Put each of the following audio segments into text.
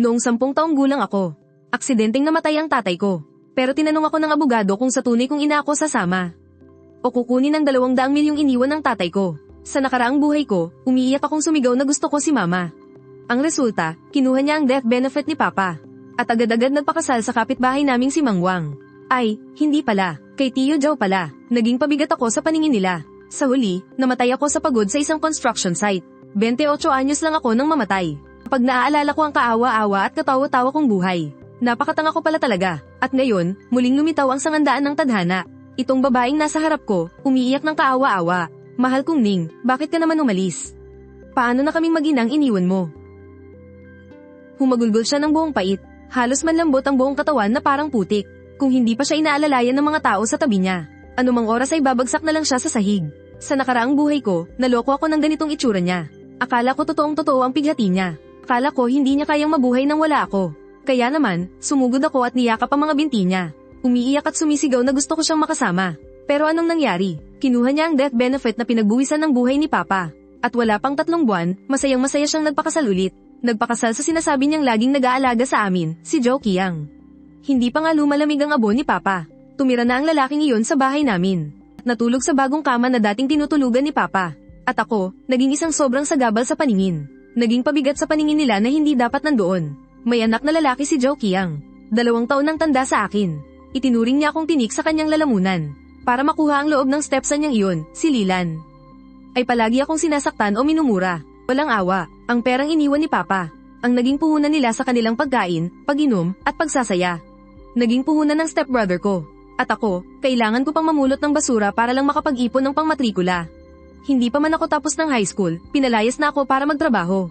Noong 10 taong gulang ako, aksidenteng namatay ang tatay ko. Pero tinanong ako ng abogado kung sa tunay kong ina ako sasama o kukunin ang 200 milyong iniwan ng tatay ko. Sa nakaraang buhay ko, umiiyak akong sumigaw na gusto ko si mama. Ang resulta, kinuha niya ang death benefit ni papa. At agad-agad nagpakasal sa kapitbahay naming si Mang Wang. Ay, hindi pala, kay Tio Joe pala. Naging pabigat ako sa paningin nila. Sa huli, namatay ako sa pagod sa isang construction site. 28 anyos lang ako nang mamatay. Pag naaalala ko ang kaawa-awa at katawa-tawa kong buhay, napakatanga ko pala talaga. At ngayon, muling lumitaw ang sangandaan ng tadhana. Itong babaeng nasa harap ko, umiiyak ng kaawa-awa. Mahal kong Ning, bakit ka naman umalis? Paano na kaming mag-inang iniwan mo? Humagulgol siya ng buong pait. Halos manlambot ang buong katawan na parang putik. Kung hindi pa siya inaalalayan ng mga tao sa tabi niya, anumang oras ay babagsak na lang siya sa sahig. Sa nakaraang buhay ko, naloko ako ng ganitong itsura niya. Akala ko totoong-totoo ang pighati niya. Akala ko hindi niya kayang mabuhay nang wala ako. Kaya naman, sumugod ako at niyakap ang mga binti niya. Umiiyak at sumisigaw na gusto ko siyang makasama. Pero anong nangyari? Kinuha niya ang death benefit na pinagbuwisan ng buhay ni Papa. At wala pang 3 buwan, masayang-masaya siyang nagpakasal ulit. Nagpakasal sa sinasabi niyang laging nag-aalaga sa amin, si Joe Qiang. Hindi pa nga lumalamig ang abo ni Papa. Tumira na ang lalaking iyon sa bahay namin. Natulog sa bagong kama na dating tinutulugan ni Papa. At ako, naging isang sobrang sagabal sa paningin. Naging pabigat sa paningin nila na hindi dapat nandoon. May anak na lalaki si Joe Qiang. 2 taon nang tanda sa akin. Itinuring niya akong tinik sa kanyang lalamunan. Para makuha ang loob ng stepson niyang iyon, si Lilan. Ay palagi akong sinasaktan o minumura. Walang awa, ang perang iniwan ni Papa. Ang naging puhunan nila sa kanilang pagkain, pag-inom, at pagsasaya. Naging puhunan ng stepbrother ko. At ako, kailangan ko pang mamulot ng basura para lang makapag-ipon ng pangmatrikula. Hindi pa man ako tapos ng high school, pinalayas na ako para magtrabaho.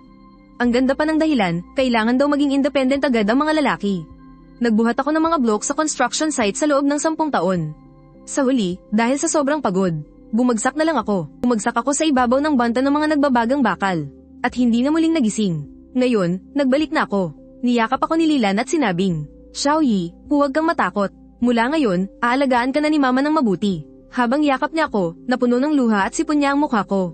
Ang ganda pa ng dahilan, kailangan daw maging independent agad ang mga lalaki. Nagbuhat ako ng mga blok sa construction site sa loob ng 10 taon. Sa huli, dahil sa sobrang pagod, bumagsak na lang ako. Bumagsak ako sa ibabaw ng banta ng mga nagbabagang bakal. At hindi na muling nagising. Ngayon, nagbalik na ako. Niyakap ako ni Lilan at sinabing, Xiaoyi, huwag kang matakot. Mula ngayon, aalagaan ka na ni Mama ng mabuti. Habang yakap niya ako, napuno ng luha at sipon niya ang mukha ko.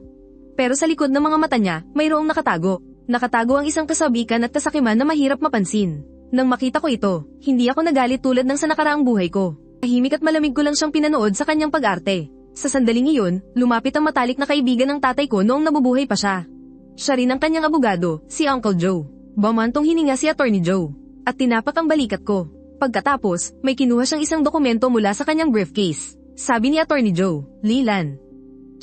Pero sa likod ng mga mata niya, mayroong nakatago. Nakatago ang isang kasabikan at kasakiman na mahirap mapansin. Nang makita ko ito, hindi ako nagalit tulad ng sa nakaraang buhay ko. Tahimik at malamig ko lang siyang pinanood sa kanyang pag-arte. Sa sandaling iyon, lumapit ang matalik na kaibigan ng tatay ko noong nabubuhay pa siya. Siya rin ang kanyang abogado, si Uncle Joe. Bumantong hininga si Attorney Joe. At tinapak ang balikat ko. Pagkatapos, may kinuha siyang isang dokumento mula sa kanyang briefcase. Sabi ni Attorney Joe, Lilan.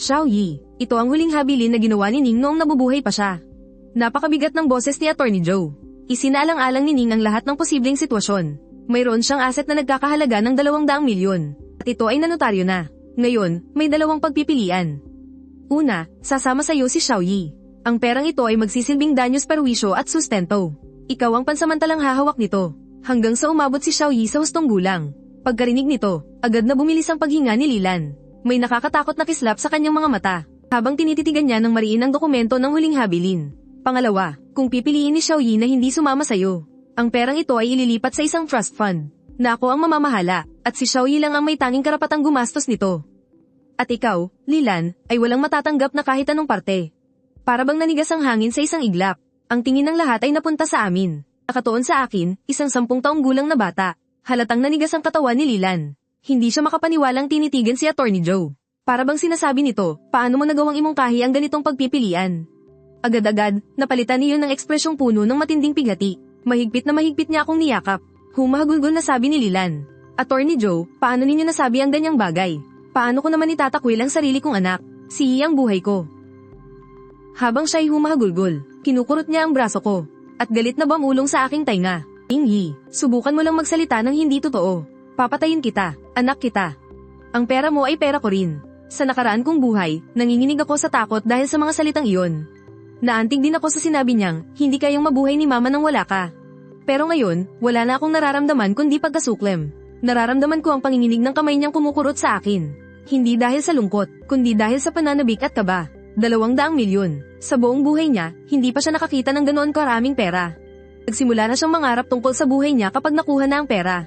Xiaoyi, ito ang huling habilin na ginawa ni Ning noong nabubuhay pa siya. Napakabigat ng boses ni Attorney Joe. Isinaalang-alang ni Ning ang lahat ng posibleng sitwasyon. Mayroon siyang asset na nagkakahalaga ng 200 milyon. At ito ay nanotaryo na. Ngayon, may 2 pagpipilian. Una, sasama sa iyo si Xiaoyi. Ang perang ito ay magsisilbing danyos perwisyo at sustento. Ikaw ang pansamantalang hahawak nito. Hanggang sa umabot si Xiaoyi sa hustong gulang. Pagkarinig nito, agad na bumilis ang paghinga ni Lilan. May nakakatakot na kislap sa kanyang mga mata, habang tinititigan niya ng mariin ang dokumento ng huling habilin. Pangalawa, kung pipiliin ni Xiaoyi na hindi sumama sa'yo, ang perang ito ay ililipat sa isang trust fund, na ako ang mamamahala, at si Xiaoyi lang ang may tanging karapatang gumastos nito. At ikaw, Lilan, ay walang matatanggap na kahit anong parte. Para bang nanigas ang hangin sa isang iglap, ang tingin ng lahat ay napunta sa amin. Nakatuon sa akin, isang 10 taong gulang na bata. Halatang nanigas ang katawan ni Lilan. Hindi siya makapaniwalang tinitigan si Attorney Joe. Para bang sinasabi nito, paano mo nagawang imungkahi ang ganitong pagpipilian? Agad-agad, napalitan niyo ng ekspresyong puno ng matinding pighati. Mahigpit na mahigpit niya akong niyakap. Humahagulgol na sabi ni Lilan. Attorney Joe, paano ninyo nasabi ang ganyang bagay? Paano ko naman itatakwil ang sarili kong anak? Si ang buhay ko. Habang siya'y humahagulgol, kinukurot niya ang braso ko. At galit na bumulong sa aking tainga. Inghi, subukan mo lang magsalita ng hindi totoo. Papatayin kita, anak kita. Ang pera mo ay pera ko rin. Sa nakaraan kong buhay, nanginginig ako sa takot dahil sa mga salitang iyon. Naantig din ako sa sinabi niyang, hindi kayang mabuhay ni Mama nang wala ka. Pero ngayon, wala na akong nararamdaman kundi pagkasuklem. Nararamdaman ko ang panginginig ng kamay niyang kumukurot sa akin. Hindi dahil sa lungkot, kundi dahil sa pananabik at kaba. 200 milyon. Sa buong buhay niya, hindi pa siya nakakita ng ganoon karaming pera. Nagsimula na siyang mangarap tungkol sa buhay niya kapag nakuha na ang pera.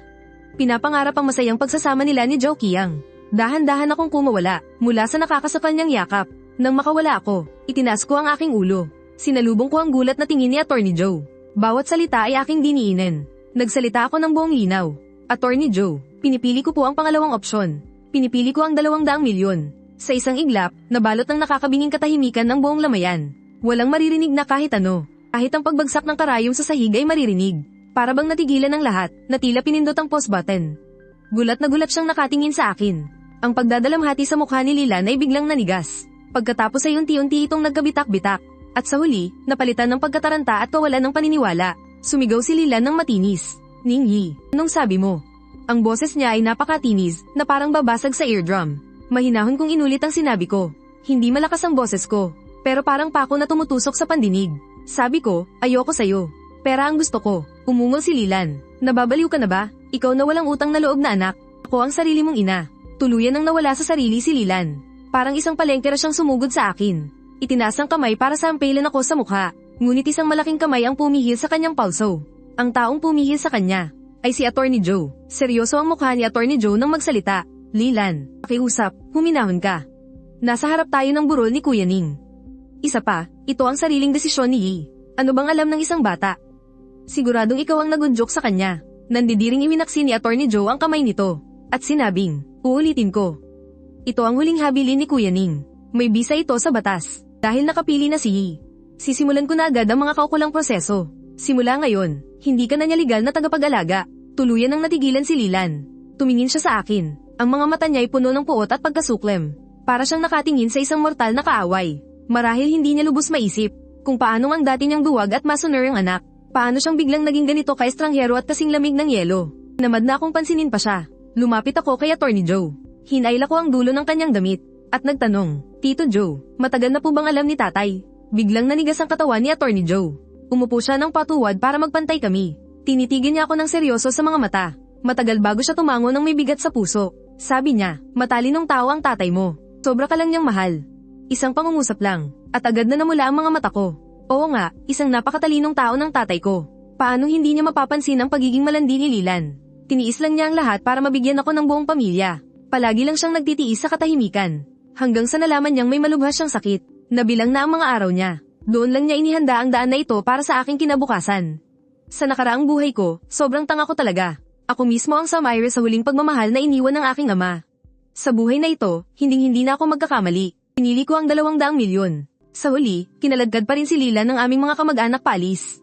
Pinapangarap ang masayang pagsasama nila ni Joe Qiang. Dahan-dahan akong kumawala, mula sa nakakasakal niyang yakap. Nang makawala ako, itinaas ko ang aking ulo. Sinalubong ko ang gulat na tingin ni Attorney Joe. Bawat salita ay aking diniinan. Nagsalita ako ng buong linaw. Attorney Joe, pinipili ko po ang pangalawang opsyon. Pinipili ko ang 200 milyon. Sa isang iglap, nabalot ng nakakabinging katahimikan ng buong lamayan. Walang maririnig na kahit ano. Kahit ang pagbagsak ng karayom sa sahig ay maririnig. Para bang natigilan ng lahat, na tila pinindot ang pause button. Gulat na gulat siyang nakatingin sa akin. Ang pagdadalamhati sa mukha ni Lilan ay biglang nanigas. Pagkatapos ay unti-unti itong nagkabitak-bitak. At sa huli, napalitan ng pagkataranta at kawalan ng paniniwala. Sumigaw si Lilan ng matinis. Ningyi, anong sabi mo? Ang boses niya ay napakatinis, na parang babasag sa eardrum. Mahinahon kong inulit ang sinabi ko. Hindi malakas ang boses ko, pero parang pako na tumutusok sa pandinig. Sabi ko, ayoko sayo. Pera ang gusto ko. Umungol si Lilan. Nababaliw ka na ba? Ikaw na walang utang na loob na anak. Ako ang sarili mong ina. Tuluyan nang nawala sa sarili si Lilan. Parang isang palengkera siyang sumugod sa akin. Itinaas ang kamay para sampilan ako sa mukha. Ngunit isang malaking kamay ang pumihil sa kanyang pulso. Ang taong pumihil sa kanya ay si Attorney Joe. Seryoso ang mukha ni Attorney Joe nang magsalita. Lilan, pakiusap, huminahon ka. Nasa harap tayo ng burol ni Kuya Ning. Isa pa, ito ang sariling desisyon ni Yi. Ano bang alam ng isang bata? Siguradong ikaw ang nagunjok sa kanya. Nandidiring iminaksi ni Attorney Joe ang kamay nito. At sinabing, uulitin ko. Ito ang huling habilin ni Kuya Ning. May bisa ito sa batas. Dahil nakapili na si Yi. Sisimulan ko na agad ang mga kaukulang proseso. Simula ngayon, hindi ka na niya legal na tagapag-alaga. Tuluyan ang natigilan si Lilan. Tumingin siya sa akin. Ang mga mata niya ay puno ng puot at pagkasuklem. Para siyang nakatingin sa isang mortal na kaaway. Marahil hindi niya lubos maisip kung paano ang dati niyang duwag at masoner ang anak. Paano siyang biglang naging ganito ka-estranghero at kasing lamig ng yelo. Namad na akong pansinin pa siya. Lumapit ako kay Attorney Joe. Hinaila ko ang dulo ng kanyang damit. At nagtanong, Tito Joe, matagal na po bang alam ni tatay? Biglang nanigas ang katawan ni Attorney Joe. Umupo siya ng patuwad para magpantay kami. Tinitigan niya ako ng seryoso sa mga mata. Matagal bago siya tumango ng may bigat sa puso. Sabi niya, matalinong tao ang tatay mo. Sobra ka lang niyang mahal. Isang pangungusap lang, at agad na namula ang mga mata ko. Oo nga, isang napakatalinong tao ng tatay ko. Paano hindi niya mapapansin ang pagiging malandi ni Lilan? Tiniis lang niya ang lahat para mabigyan ako ng buong pamilya. Palagi lang siyang nagtitiis sa katahimikan. Hanggang sa nalaman niyang may malubhas siyang sakit. Nabilang na ang mga araw niya. Doon lang niya inihanda ang daan na ito para sa aking kinabukasan. Sa nakaraang buhay ko, sobrang tanga ko talaga. Ako mismo ang Samire sa huling pagmamahal na iniwan ng aking ama. Sa buhay na ito, hinding-hindi na ako magkakamali. Pinili ko ang 200 milyon. Sa huli, kinaladkad pa rin si Lilan ng aming mga kamag-anak paalis.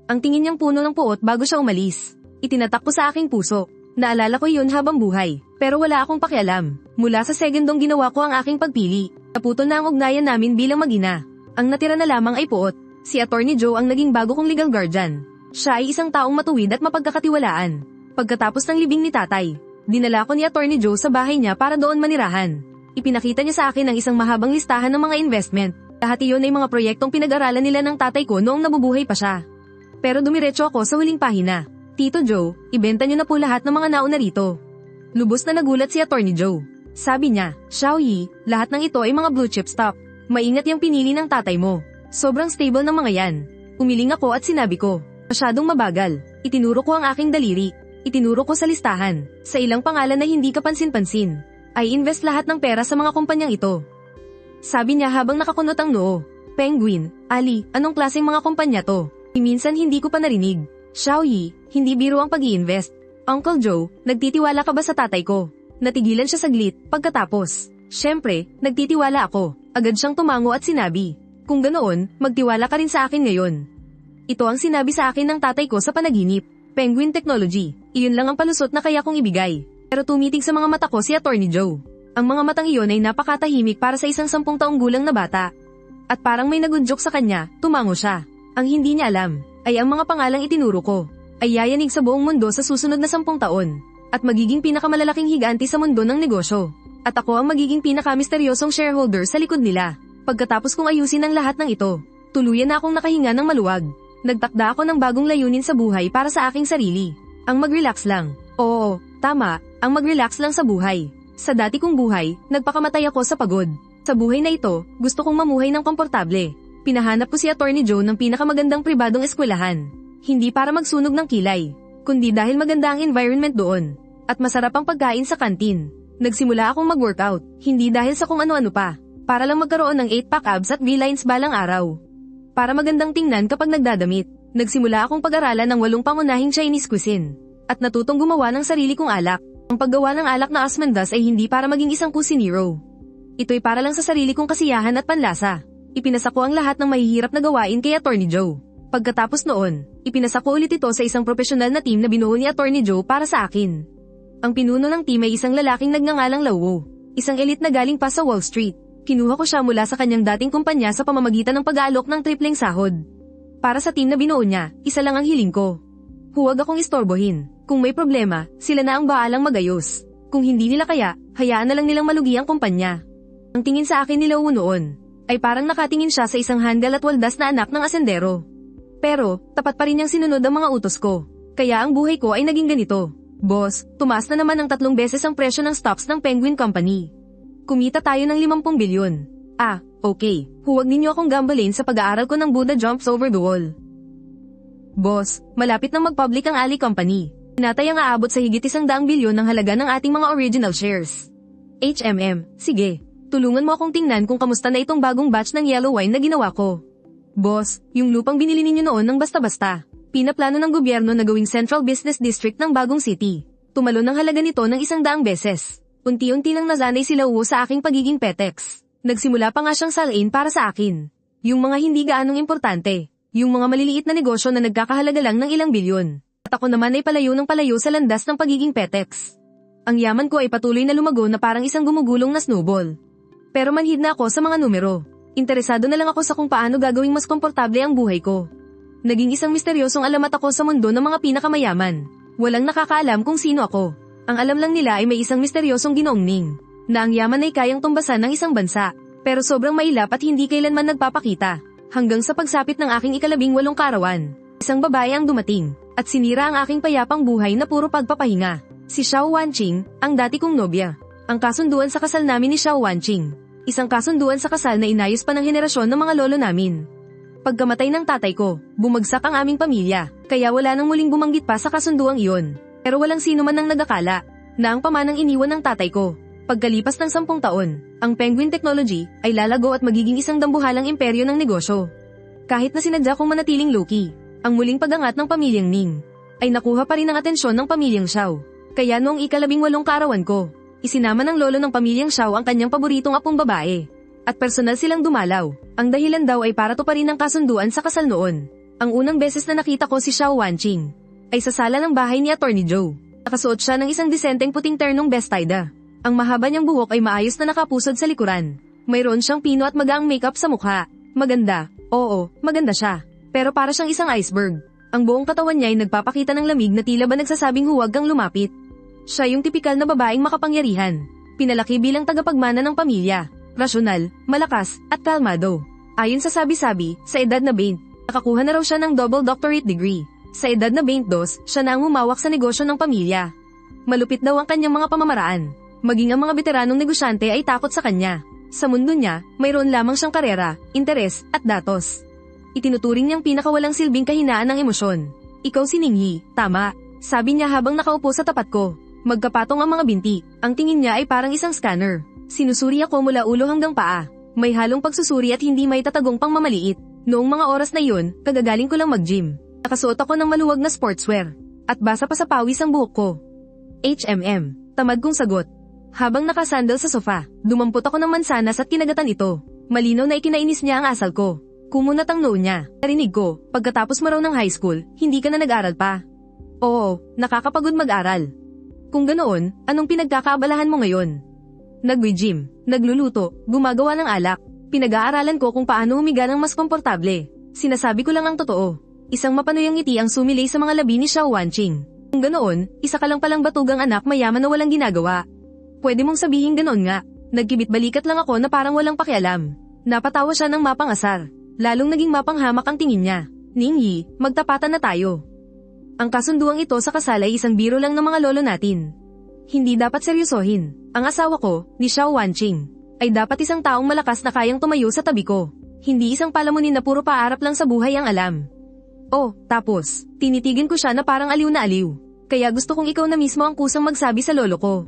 Ang tingin niyang puno ng puot bago siya umalis. Itinatak ko sa aking puso. Naalala ko yun habang buhay, pero wala akong pakialam. Mula sa segundong ginawa ko ang aking pagpili, naputol na ang ugnayan namin bilang mag-ina. Ang natira na lamang ay puot. Si Attorney Joe ang naging bago kong legal guardian. Siya ay isang taong matuwid at mapagkakatiwalaan. Pagkatapos ng libing ni tatay, dinala ko ni Attorney Joe sa bahay niya para doon manirahan. Ipinakita niya sa akin ang isang mahabang listahan ng mga investment. Lahat iyon ay mga proyektong pinag-aralan nila ng tatay ko noong nabubuhay pa siya. Pero dumiretso ako sa huling pahina. Tito Joe, ibenta niyo na po lahat ng mga nauna rito. Lubos na nagulat si Attorney Joe. Sabi niya, Xiaoyi, lahat ng ito ay mga blue chip stock. Maingat yung pinili ng tatay mo. Sobrang stable ng mga yan. Umiling ako at sinabi ko, masyadong mabagal. Itinuro ko ang aking daliri. Itinuro ko sa listahan. Sa ilang pangalan na hindi kapansin-pansin. Ay invest lahat ng pera sa mga kumpanyang ito. Sabi niya habang nakakunot ang noo. Penguin, Ali, anong klaseng mga kumpanya to? Minsan hindi ko pa narinig. Xiaoyi, hindi biro ang pag-i-invest. Uncle Joe, nagtitiwala ka ba sa tatay ko? Natigilan siya saglit, pagkatapos. Siyempre, nagtitiwala ako. Agad siyang tumango at sinabi, kung ganoon, magtiwala ka rin sa akin ngayon. Ito ang sinabi sa akin ng tatay ko sa panaginip. Penguin Technology, iyon lang ang palusot na kaya kong ibigay. Pero tumitig sa mga mata ko si Attorney Joe. Ang mga matang iyon ay napakatahimik para sa isang 10 taong gulang na bata. At parang may nagunjok sa kanya, tumango siya. Ang hindi niya alam, ay ang mga pangalang itinuro ko, ay yayanig sa buong mundo sa susunod na 10 taon. At magiging pinakamalalaking higanti sa mundo ng negosyo. At ako ang magiging pinakamisteryosong shareholder sa likod nila. Pagkatapos kong ayusin ang lahat ng ito, tuluyan na akong nakahinga ng maluwag. Nagtakda ako ng bagong layunin sa buhay para sa aking sarili. Ang mag-relax lang. Oo, tama, ang mag-relax lang sa buhay. Sa dati kong buhay, nagpakamatay ako sa pagod. Sa buhay na ito, gusto kong mamuhay ng komportable. Pinahanap ko si Attorney Joe ng pinakamagandang pribadong eskwelahan. Hindi para magsunog ng kilay, kundi dahil maganda ang environment doon. At masarap ang pagkain sa kantin. Nagsimula akong mag-workout, hindi dahil sa kung ano-ano pa. Para lang magkaroon ng 8-pack abs at V-lines balang araw. Para magandang tingnan kapag nagdadamit. Nagsimula akong pag-aralan ng 8 pangunahing Chinese cuisine. At natutong gumawa ng sarili kong alak. Ang paggawa ng alak na Osmanthus ay hindi para maging isang kusinero. Ito'y para lang sa sarili kong kasiyahan at panlasa. Ipinasa ko ang lahat ng mahihirap na gawain kay Attorney Joe. Pagkatapos noon, ipinasa ko ulit ito sa isang profesional na team na binuo ni Attorney Joe para sa akin. Ang pinuno ng team ay isang lalaking nagngangalang Lauwo. Isang elite na galing pa sa Wall Street. Kinuha ko siya mula sa kanyang dating kumpanya sa pamamagitan ng pag-aalok ng tripleng sahod. Para sa team na binuo niya, isa lang ang hiling ko. Huwag akong istorbohin. Kung may problema, sila na ang baalang magayos. Kung hindi nila kaya, hayaan na lang nilang malugi ang kumpanya. Ang tingin sa akin ni Lauwo noon, ay parang nakatingin siya sa isang handal at waldas na anak ng asendero. Pero, tapat pa rin niyang sinunod ang mga utos ko. Kaya ang buhay ko ay naging ganito. Boss, tumaas na naman ng 3 beses ang presyo ng stocks ng Penguin Company. Kumita tayo ng 50 bilyon. Okay. Huwag ninyo akong gambalain sa pag-aaral ko ng Buddha Jumps Over the Wall. Boss, malapit nang mag-public ang Ali Company. Tinatay ang aabot sa higit 100 bilyon ng halaga ng ating mga original shares. Sige. Tulungan mo akong tingnan kung kamusta na itong bagong batch ng yellow wine na ginawa ko. Boss, yung lupang binili ninyo noon ng basta-basta. Pinaplano ng gobyerno na gawing Central Business District ng bagong city. Tumalon ang halaga nito ng 100 beses. Unti-unti nang nasanay si Lauwo sa aking pagiging petex. Nagsimula pa nga siyang salain para sa akin. Yung mga hindi gaanong importante. Yung mga maliliit na negosyo na nagkakahalaga lang ng ilang bilyon. At ako naman ay palayo sa landas ng pagiging petex. Ang yaman ko ay patuloy na lumago na parang isang gumugulong na snowball. Pero manhid na ako sa mga numero. Interesado na lang ako sa kung paano gagawing mas komportable ang buhay ko. Naging isang misteryosong alamat ako sa mundo ng mga pinakamayaman. Walang nakakaalam kung sino ako. Ang alam lang nila ay may isang misteryosong Ginoong Ning, na ang yaman ay kayang tumbasan ng isang bansa. Pero sobrang mailap at hindi kailanman nagpapakita. Hanggang sa pagsapit ng aking 18 kaarawan. Isang babae ang dumating, at sinira ang aking payapang buhay na puro pagpapahinga. Si Xiao Wanqing, ang dati kong nobya. Ang kasunduan sa kasal namin ni Xiao Wanqing. Isang kasunduan sa kasal na inayos pa ng henerasyon ng mga lolo namin. Pagkamatay ng tatay ko, bumagsak ang aming pamilya, kaya wala nang muling bumanggit pa sa kasunduang iyon. Pero walang sino man nang nagakala, na ang pamanang iniwan ng tatay ko. Pagkalipas ng 10 taon, ang Penguin Technology ay lalago at magiging isang dambuhalang imperyo ng negosyo. Kahit na sinadya kong manatiling low-key, ang muling pagangat ng pamilyang Ning, ay nakuha pa rin ang atensyon ng pamilyang Xiao. Kaya noong 18 kaarawan ko, isinama ng lolo ng pamilyang Xiao ang kanyang paboritong apong babae. At personal silang dumalaw. Ang dahilan daw ay para tuparin ang kasunduan sa kasal noon. Ang unang beses na nakita ko si Xiao Wanqing ay sa sala ng bahay ni Attorney Joe. Nakasuot siya ng isang disenteng puting ternong bestida. Ang mahaba niyang buhok ay maayos na nakapusod sa likuran. Mayroon siyang pino at magaang makeup sa mukha. Maganda. Oo, maganda siya. Pero para siyang isang iceberg. Ang buong katawan niya ay nagpapakita ng lamig na tila ba nagsasabing huwag kang lumapit. Siya yung tipikal na babaeng makapangyarihan. Pinalaki bilang tagapagmana ng pamilya. Rasyonal, malakas, at kalmado. Ayon sa sabi-sabi, sa edad na 20, nakakuha na raw siya ng double doctorate degree. Sa edad na 22, siya na ang humawak sa negosyo ng pamilya. Malupit daw ang kanyang mga pamamaraan. Maging ang mga veteranong negosyante ay takot sa kanya. Sa mundo niya, mayroon lamang siyang karera, interes, at datos. Itinuturing niyang pinakawalang silbing kahinaan ng emosyon. Ikaw si Ningyi, tama. Sabi niya habang nakaupo sa tapat ko. Magkapatong ang mga binti. Ang tingin niya ay parang isang scanner. Sinusuri ako mula ulo hanggang paa. May halong pagsusuri at hindi may tatagong pangmamaliit. Noong mga oras na yun, kagagaling ko lang mag-gym. Nakasuot ako ng maluwag na sportswear. At basa pa sa pawis ang buhok ko. Tamad kong sagot. Habang nakasandal sa sofa, dumampot ako ng mansanas at kinagatan ito. Malinaw na ikinainis niya ang asal ko. Kumunat ang noo niya. Narinig ko, pagkatapos mo raw ng high school, hindi ka na nag-aral pa. Oo, nakakapagod mag-aral. Kung ganoon, anong pinagkakaabalahan mo ngayon? Nag-gym, nagluluto, gumagawa ng alak. Pinag-aaralan ko kung paano humiga ng mas komportable. Sinasabi ko lang ang totoo. Isang mapanuyang ngiti ang sumilay sa mga labi ni Xiao Wanqing. Kung ganoon, isa ka lang palang batugang anak mayaman na walang ginagawa. Pwede mong sabihin ganoon nga. Nagkibit balikat lang ako na parang walang pakialam. Napatawa siya ng mapangasar. Lalong naging mapanghamak ang tingin niya. Ningyi, magtapatan na tayo. Ang kasunduang ito sa kasal ay isang biro lang ng mga lolo natin. Hindi dapat seryosohin. Ang asawa ko, ni Xiao Wanqing, ay dapat isang taong malakas na kayang tumayo sa tabi ko. Hindi isang palamunin na puro paarap lang sa buhay ang alam. Oh, tapos, tinitigan ko siya na parang aliw na aliw. Kaya gusto kong ikaw na mismo ang kusang magsabi sa lolo ko.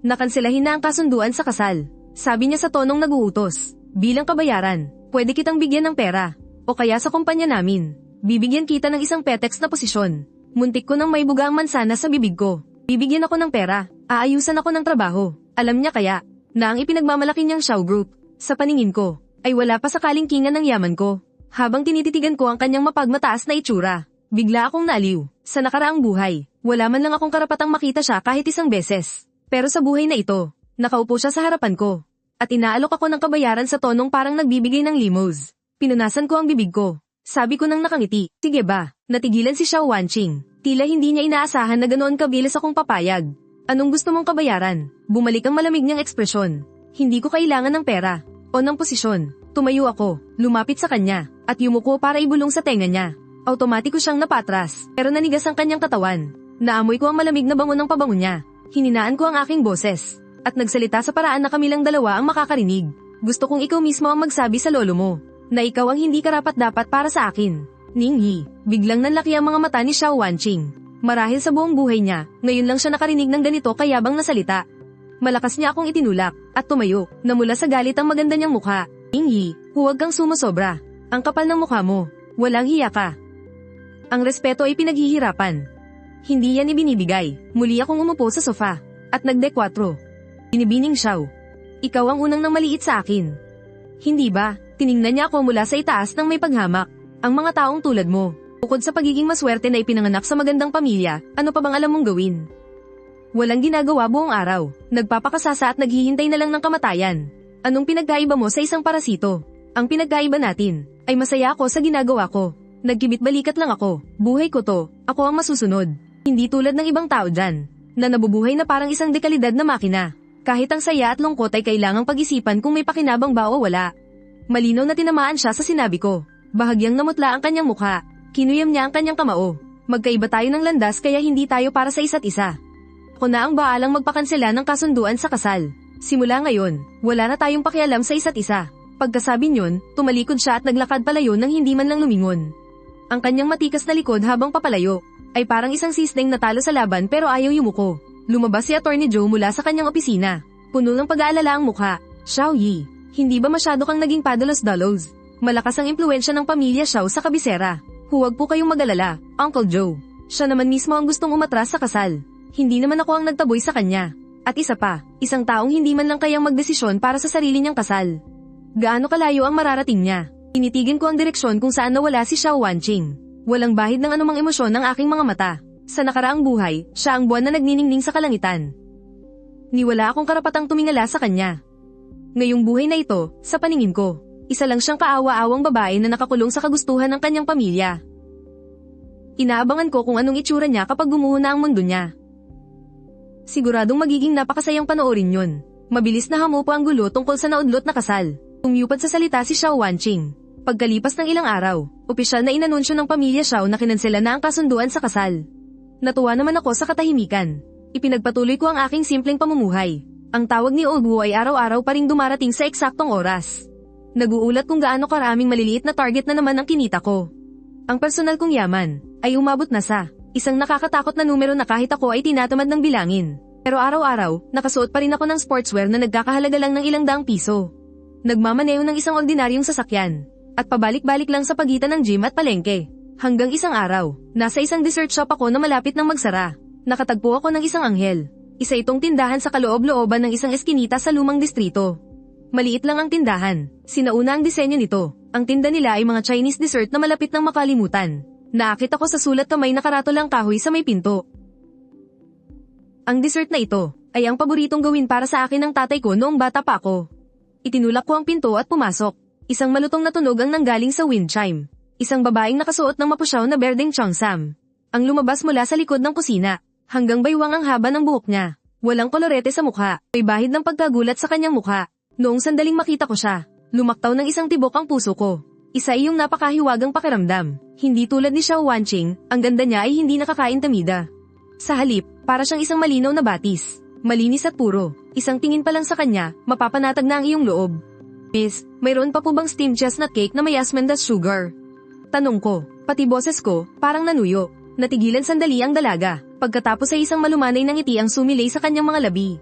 Nakanselahin na ang kasunduan sa kasal. Sabi niya sa tonong nag-uutos. Bilang kabayaran, pwede kitang bigyan ng pera. O kaya sa kumpanya namin. Bibigyan kita ng isang petex na posisyon. Muntik ko nang maibuga ang mansana sa bibig ko. Bibigyan ako ng pera. Aayusan ako ng trabaho. Alam niya kaya, na ang ipinagmamalaki niyang Xiao Group, sa paningin ko, ay wala pa sa kalingkingan ng yaman ko. Habang tinititigan ko ang kanyang mapagmataas na itsura, bigla akong naaliw. Sa nakaraang buhay, wala man lang akong karapatang makita siya kahit isang beses. Pero sa buhay na ito, nakaupo siya sa harapan ko. At inaalok ako ng kabayaran sa tonong parang nagbibigay ng limos. Pinunasan ko ang bibig ko. Sabi ko nang nakangiti, sige ba, natigilan si Xiao Wanqing. Tila hindi niya inaasahan na ganoon kabilis akong papayag. Anong gusto mong kabayaran? Bumalik ang malamig niyang ekspresyon. Hindi ko kailangan ng pera o ng posisyon. Tumayo ako, lumapit sa kanya, at yumuko para ibulong sa tenga niya. Automatiko siyang napatras, pero nanigas ang kanyang katawan. Naamoy ko ang malamig na bango ng pabango niya. Hininaan ko ang aking boses, at nagsalita sa paraan na kamilang dalawa ang makakarinig. Gusto kong ikaw mismo ang magsabi sa lolo mo, na ikaw ang hindi karapat-dapat para sa akin. Ningyi, biglang nanlaki ang mga mata ni Xiao Wanqing. Marahil sa buong buhay niya, ngayon lang siya nakarinig ng ganito kayabang na salita. Malakas niya akong itinulak, at tumayo, na mula sa galit ang maganda niyang mukha. Ningyi, huwag kang sumosobra. Ang kapal ng mukha mo. Walang hiya ka. Ang respeto ay pinaghihirapan. Hindi yan ibinibigay. Muli akong umupo sa sofa, at nagdekwatro. Binibining Xiao. Ikaw ang unang nang maliit sa akin. Hindi ba? Tiningnan niya ako mula sa itaas ng may paghamak. Ang mga taong tulad mo, bukod sa pagiging maswerte na ipinanganak sa magandang pamilya, ano pa bang alam mong gawin? Walang ginagawa buong araw, nagpapakasasa at naghihintay na lang ng kamatayan. Anong pinagkaiba mo sa isang parasito? Ang pinagkaiba natin, ay masaya ako sa ginagawa ko. Nagkibit-balikat lang ako, buhay ko to, ako ang masusunod. Hindi tulad ng ibang tao dyan, na nabubuhay na parang isang dekalidad na makina. Kahit ang saya at lungkot ay kailangang pag-isipan kung may pakinabang ba o wala. Malinaw na tinamaan siya sa sinabi ko. Bahagyang namutla ang kanyang mukha. Kinuyam niya ang kanyang kamao. Magkaiba tayo ng landas kaya hindi tayo para sa isa't isa. Ako na ang baalang magpakansela ng kasunduan sa kasal. Simula ngayon, wala na tayong pakialam sa isa't isa. Pagkasabi niyon, tumalikod siya at naglakad palayo nang hindi man lang lumingon. Ang kanyang matikas na likod habang papalayo, ay parang isang sisdeng natalo sa laban pero ayaw yumuko. Lumabas si Attorney Joe mula sa kanyang opisina. Puno ng pag-aalala ang mukha. Xiao Yi, hindi ba masyado kang naging padalos-dalos? Malakas ang impluwensya ng pamilya Xiao sa kabisera. Huwag po kayong mag-alala, Uncle Joe. Siya naman mismo ang gustong umatras sa kasal. Hindi naman ako ang nagtaboy sa kanya. At isa pa, isang taong hindi man lang kayang magdesisyon para sa sarili niyang kasal. Gaano kalayo ang mararating niya? Tinitigin ko ang direksyon kung saan nawala si Xiao Wanqing. Walang bahid ng anumang emosyon ng aking mga mata. Sa nakaraang buhay, siya ang buwan na nagniningning sa kalangitan. Niwala akong karapatang tumingala sa kanya. Ngayong buhay na ito, sa paningin ko, isa lang siyang kaawa-awang babae na nakakulong sa kagustuhan ng kanyang pamilya. Inaabangan ko kung anong itsura niya kapag gumuho na ang mundo niya. Siguradong magiging napakasayang panoorin yun. Mabilis na hamupo ang gulo tungkol sa naudlot na kasal. Umyupad sa salita si Xiao Wanqing. Pagkalipas ng ilang araw, opisyal na inanunsyo ng pamilya Xiao na kinansela na ang kasunduan sa kasal. Natuwa naman ako sa katahimikan. Ipinagpatuloy ko ang aking simpleng pamumuhay. Ang tawag ni Old Wu ay araw-araw pa ring dumarating sa eksaktong oras. Naguulat kung gaano karaming maliliit na target na naman ang kinita ko. Ang personal kong yaman ay umabot na sa isang nakakatakot na numero na kahit ako ay tinatamad ng bilangin. Pero araw-araw, nakasuot pa rin ako ng sportswear na nagkakahalaga lang ng ilang daang piso. Nagmamaneho ng isang ordinaryong sasakyan. At pabalik-balik lang sa pagitan ng gym at palengke. Hanggang isang araw, nasa isang dessert shop ako na malapit ng magsara. Nakatagpo ako ng isang anghel. Isa itong tindahan sa kaloob-looban ng isang eskinita sa lumang distrito. Maliit lang ang tindahan. Sinauna ang disenyo nito. Ang tinda nila ay mga Chinese dessert na malapit ng makalimutan. Naakit ako sa sulat kamay na karatolang kahoy sa may pinto. Ang dessert na ito ay ang paboritong gawin para sa akin ng tatay ko noong bata pa ako. Itinulak ko ang pinto at pumasok. Isang malutong na tunog ang nanggaling sa wind chime. Isang babaeng nakasuot ng mapusyaw na berdeng cheongsam. Ang lumabas mula sa likod ng kusina. Hanggang baywang ang haba ng buhok niya. Walang kolorete sa mukha. May bahid ng pagkagulat sa kanyang mukha. Noong sandaling makita ko siya, lumaktaw ng isang tibok ang puso ko. Isa iyong napakahiwagang pakiramdam. Hindi tulad ni Xiao Wanqing, ang ganda niya ay hindi nakakaintimida. Sa halip, para siyang isang malinaw na batis. Malinis at puro. Isang tingin pa lang sa kanya, mapapanatag na ang iyong loob. Miss, mayroon pa po bang steamed chestnut cake na may Asmendas sugar? Tanong ko, pati boses ko, parang nanuyo. Natigilan sandali ang dalaga. Pagkatapos ay isang malumanay ng ngiti ang sumilay sa kanyang mga labi.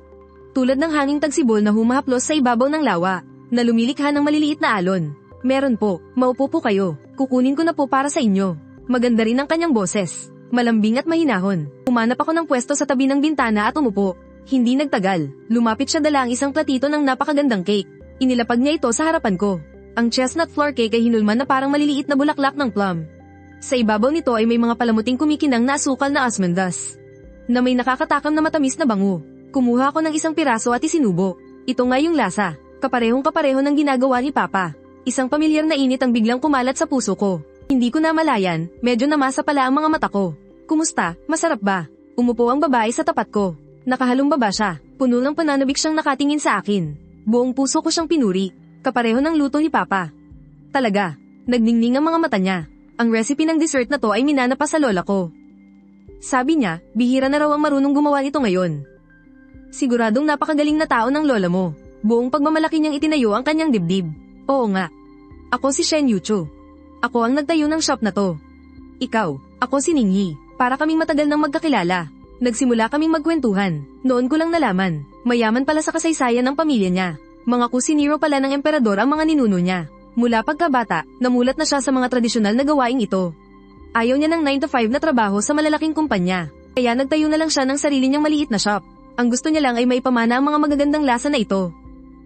Tulad ng hanging tagsibol na humahaplos sa ibabaw ng lawa, na lumilikha ng maliliit na alon. Meron po, maupo po kayo. Kukunin ko na po para sa inyo. Maganda rin ang kanyang boses. Malambing at mahinahon. Umanap ako ng pwesto sa tabi ng bintana at umupo. Hindi nagtagal. Lumapit siya dala ang isang platito ng napakagandang cake. Inilapag niya ito sa harapan ko. Ang chestnut flour cake ay hinulman na parang maliliit na bulaklak ng plum. Sa ibabaw nito ay may mga palamuting kumikinang na asukal na almonds. Na may nakakatakam na matamis na bango. Kumuha ako ng isang piraso at isinubo. Ito nga yung lasa. Kaparehong-kapareho ng ginagawa ni Papa. Isang pamilyar na init ang biglang kumalat sa puso ko. Hindi ko namalayan, medyo namasa pala ang mga mata ko. Kumusta, masarap ba? Umupo ang babae sa tapat ko. Nakahalumbaba siya, puno ng pananabik siyang nakatingin sa akin. Buong puso ko siyang pinuri, kapareho ng luto ni Papa. Talaga, nagningning ang mga mata niya. Ang recipe ng dessert na to ay minana pa sa lola ko. Sabi niya, bihira na raw ang marunong gumawa nito ngayon. Siguradong napakagaling na tao ng lola mo. Buong pagmamalaki niyang itinayo ang kanyang dibdib. Oo nga. Ako si Shen Yuchu. Ako ang nagtayo ng shop na to. Ikaw, ako si Ningyi. Para kaming matagal nang magkakilala. Nagsimula kaming magkwentuhan. Noon ko lang nalaman, mayaman pala sa kasaysayan ng pamilya niya. Mga kusinero pala ng emperador ang mga ninuno niya. Mula pagkabata, namulat na siya sa mga tradisyonal na gawaing ito. Ayaw niya ng 9 to 5 na trabaho sa malalaking kumpanya. Kaya nagtayo na lang siya ng sarili niyang maliit na shop. Ang gusto niya lang ay maipamana ang mga magagandang lasa na ito.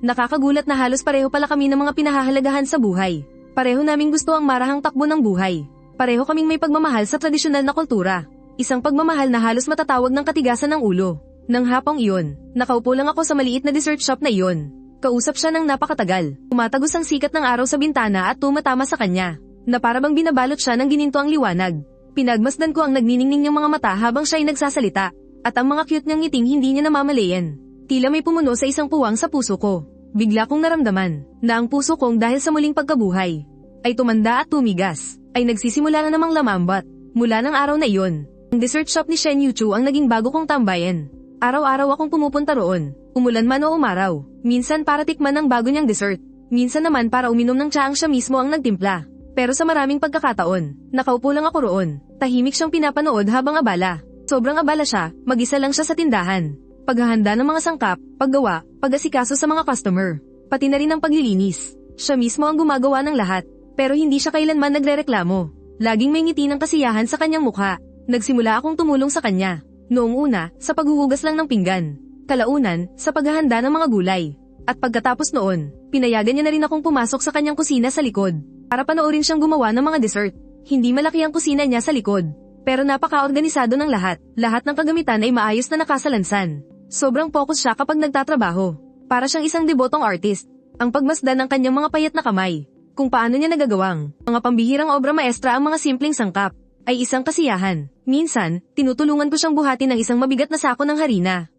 Nakakagulat na halos pareho pala kami ng mga pinahahalagahan sa buhay. Pareho naming gusto ang marahang takbo ng buhay. Pareho kaming may pagmamahal sa tradisyonal na kultura. Isang pagmamahal na halos matatawag ng katigasan ng ulo. Nang hapong iyon, nakaupo lang ako sa maliit na dessert shop na iyon. Kausap siya ng napakatagal. Tumatagos ang sikat ng araw sa bintana at tumatama sa kanya. Na para bang binabalot siya ng gininto ang liwanag. Pinagmasdan ko ang nagniningning niyang mga mata habang siya ay nagsasalita. At ang mga cute niyang ngiting hindi niya namamalayan. Tila may pumuno sa isang puwang sa puso ko. Bigla kong naramdaman na ang puso kong dahil sa muling pagkabuhay ay tumanda at tumigas, ay nagsisimula na namang lamambat. Mula ng araw na iyon, ang dessert shop ni Shen Yuchu ang naging bago kong tambayan. Araw-araw akong pumupunta roon, umulan man o umaraw, minsan para tikman ang bago niyang dessert, minsan naman para uminom ng tsaang siya mismo ang nagtimpla. Pero sa maraming pagkakataon, nakaupo lang ako roon, tahimik siyang pinapanood habang abala. Sobrang abala siya, mag-isa lang siya sa tindahan. Paghahanda ng mga sangkap, paggawa, pag-asikaso sa mga customer, pati na rin ang paglilinis. Siya mismo ang gumagawa ng lahat, pero hindi siya kailanman nagrereklamo. Laging may ngiti ng kasiyahan sa kanyang mukha. Nagsimula akong tumulong sa kanya. Noong una, sa paghuhugas lang ng pinggan. Kalaunan, sa paghahanda ng mga gulay. At pagkatapos noon, pinayagan niya na rin akong pumasok sa kanyang kusina sa likod, para panoorin siyang gumawa ng mga dessert. Hindi malaki ang kusina niya sa likod, pero napaka-organisado ng lahat. Lahat ng kagamitan ay maayos na nakasalansan. Sobrang focus siya kapag nagtatrabaho. Para siyang isang debotong artist. Ang pagmasdan ng kanyang mga payat na kamay. Kung paano niya nagagawang mga pambihirang obra maestra ang mga simpleng sangkap, ay isang kasiyahan. Minsan, tinutulungan ko siyang buhatin ng isang mabigat na sako ng harina.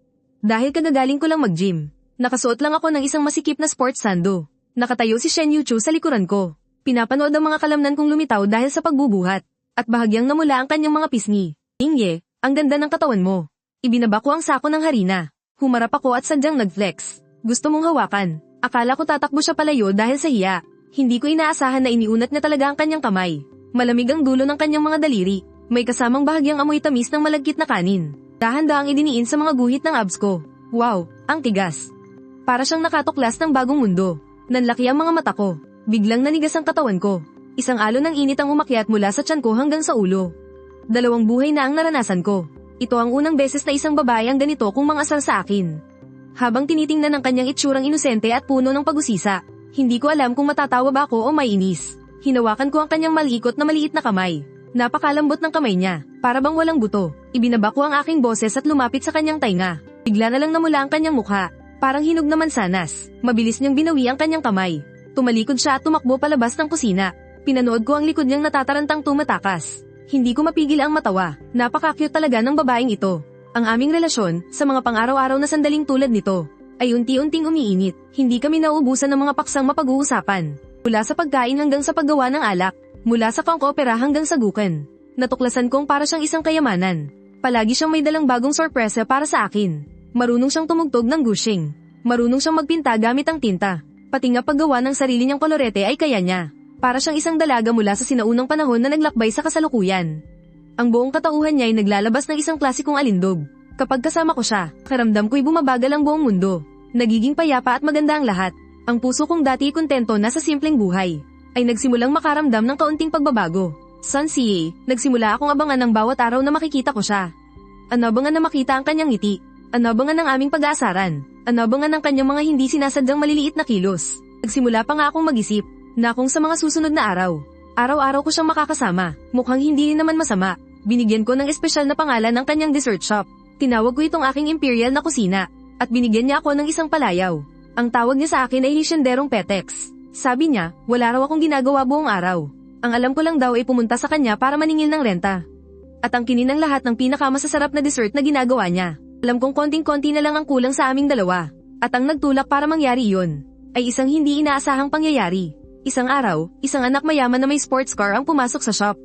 Dahil kagagaling ko lang mag-gym, nakasuot lang ako ng isang masikip na sports sando. Nakatayo si Shen Yuchu sa likuran ko. Pinapanood ang mga kalamnan kong lumitaw dahil sa pagbubuhat. At bahagyang namula ang kanyang mga pisngi. Ningye, ang ganda ng katawan mo. Ibinaba ko ang sako ng harina. Humarap ako at sadyang nag-flex. Gusto mong hawakan. Akala ko tatakbo siya palayo dahil sa hiya. Hindi ko inaasahan na iniunat niya talaga ang kanyang kamay. Malamig ang dulo ng kanyang mga daliri. May kasamang bahagyang amoy tamis ng malagkit na kanin. Dahan-dahang idiniin sa mga guhit ng abs ko. Wow, ang tigas. Para siyang nakatuklas ng bagong mundo. Nanlaki ang mga mata ko. Biglang nanigas ang katawan ko. Isang alon ng init ang umakyat mula sa tiyan ko hanggang sa ulo. 2 buhay na ang naranasan ko. Ito ang unang beses na isang babae ang ganito kung mangasal sa akin. Habang tinitingnan ang kanyang itsurang inosente at puno ng pag-usisa, hindi ko alam kung matatawa ba ako o mainis. Hinawakan ko ang kanyang malikot na maliit na kamay. Napakalambot ng kamay niya, para bang walang buto. Ibinaba ko ang aking boses at lumapit sa kanyang tainga. Bigla na lang namula ang kanyang mukha, parang hinog na mansanas. Mabilis niyang binawi ang kanyang kamay. Tumalikod siya at tumakbo palabas ng kusina. Pinanood ko ang likod niyang natatarantang tumatakas. Hindi ko mapigil ang matawa. Napaka-cute talaga ng babaeng ito. Ang aming relasyon, sa mga pang-araw-araw na sandaling tulad nito, ay unti-unting umiinit. Hindi kami nauubusan ng mga paksang mapag-uusapan. Mula sa pagkain hanggang sa paggawa ng alak. Mula sa pang-opera hanggang sa gukan. Natuklasan kong para siyang isang kayamanan. Palagi siyang may dalang bagong sorpresa para sa akin. Marunong siyang tumugtog ng gushing. Marunong siyang magpinta gamit ang tinta. Pati nga paggawa ng sarili niyang kolorete ay kaya niya. Para siyang isang dalaga mula sa sinaunang panahon na naglakbay sa kasalukuyan. Ang buong katauhan niya ay naglalabas ng isang klasikong alindog. Kapag kasama ko siya, karamdam ko'y bumabagal ang buong mundo. Nagiging payapa at maganda ang lahat. Ang puso kong dati kontento na sa simpleng buhay, ay nagsimulang makaramdam ng kaunting pagbabago. Son CA, nagsimula akong abangan ng bawat araw na makikita ko siya. Anabangan na makita ang kanyang ngiti. Anabangan ng aming pag-aasaran. Anabangan ng kanyang mga hindi sinasadyang maliliit na kilos. Nagsimula pa nga akong mag-isip na kung sa mga susunod na araw. Araw-araw ko siyang makakasama. Mukhang hindi rin naman masama. Binigyan ko ng espesyal na pangalan ng kanyang dessert shop. Tinawag ko itong aking imperial na kusina. At binigyan niya ako ng isang palayaw. Ang tawag niya sa akin ay Hisenderong Petex. Sabi niya, wala raw akong ginagawa buong araw. Ang alam ko lang daw ay pumunta sa kanya para maningil ng renta. At ang kininang lahat ng pinakamasasarap na dessert na ginagawa niya. Alam kong konting-konti na lang ang kulang sa aming dalawa. At ang nagtulak para mangyari iyon, ay isang hindi inaasahang pangyayari. Isang araw, isang anak mayaman na may sports car ang pumasok sa shop.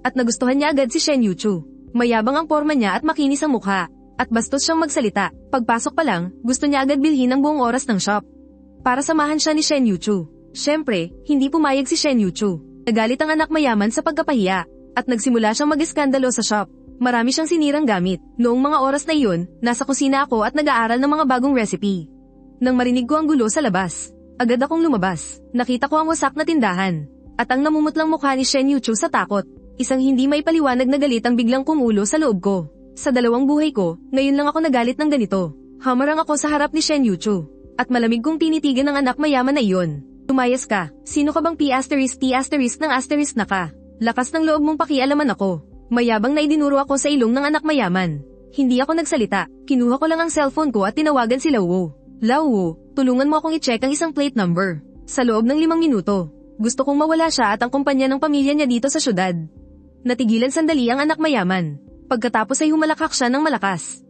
At nagustuhan niya agad si Shen Yuchu. Mayabang ang forma niya at makinis ang mukha. At bastos siyang magsalita. Pagpasok pa lang, gusto niya agad bilhin ang buong oras ng shop. Para samahan siya ni Shen Yuchu. Siyempre, hindi pumayag si Shen Yuchu. Nagalit ang anak mayaman sa pagkapahiya. At nagsimula siyang mag-iskandalo sa shop. Marami siyang sinirang gamit. Noong mga oras na iyon, nasa kusina ako at nag-aaral ng mga bagong recipe. Nang marinig ko ang gulo sa labas, agad akong lumabas. Nakita ko ang wasak na tindahan. At ang namumutlang mukha ni Shen Yuchu sa takot. Isang hindi may paliwanag na galit ang biglang kumulo sa loob ko. Sa dalawang buhay ko, ngayon lang ako nagalit ng ganito. Hamarang ako sa harap ni Shen Yuchu. At malamig kong tinitigan ng anak mayaman na iyon. Lumayas ka. Sino ka bang P*** ng asterisk na ka? Lakas ng loob mong pakialaman ako. Mayabang na idinuro ako sa ilong ng anak mayaman. Hindi ako nagsalita. Kinuha ko lang ang cellphone ko at tinawagan si Lauwo. Lauwo, tulungan mo akong i-check ang isang plate number. Sa loob ng 5 minuto. Gusto kong mawala siya at ang kumpanya ng pamilya niya dito sa syudad. Natigilan sandali ang anak mayaman. Pagkatapos ay humalakak siya ng malakas.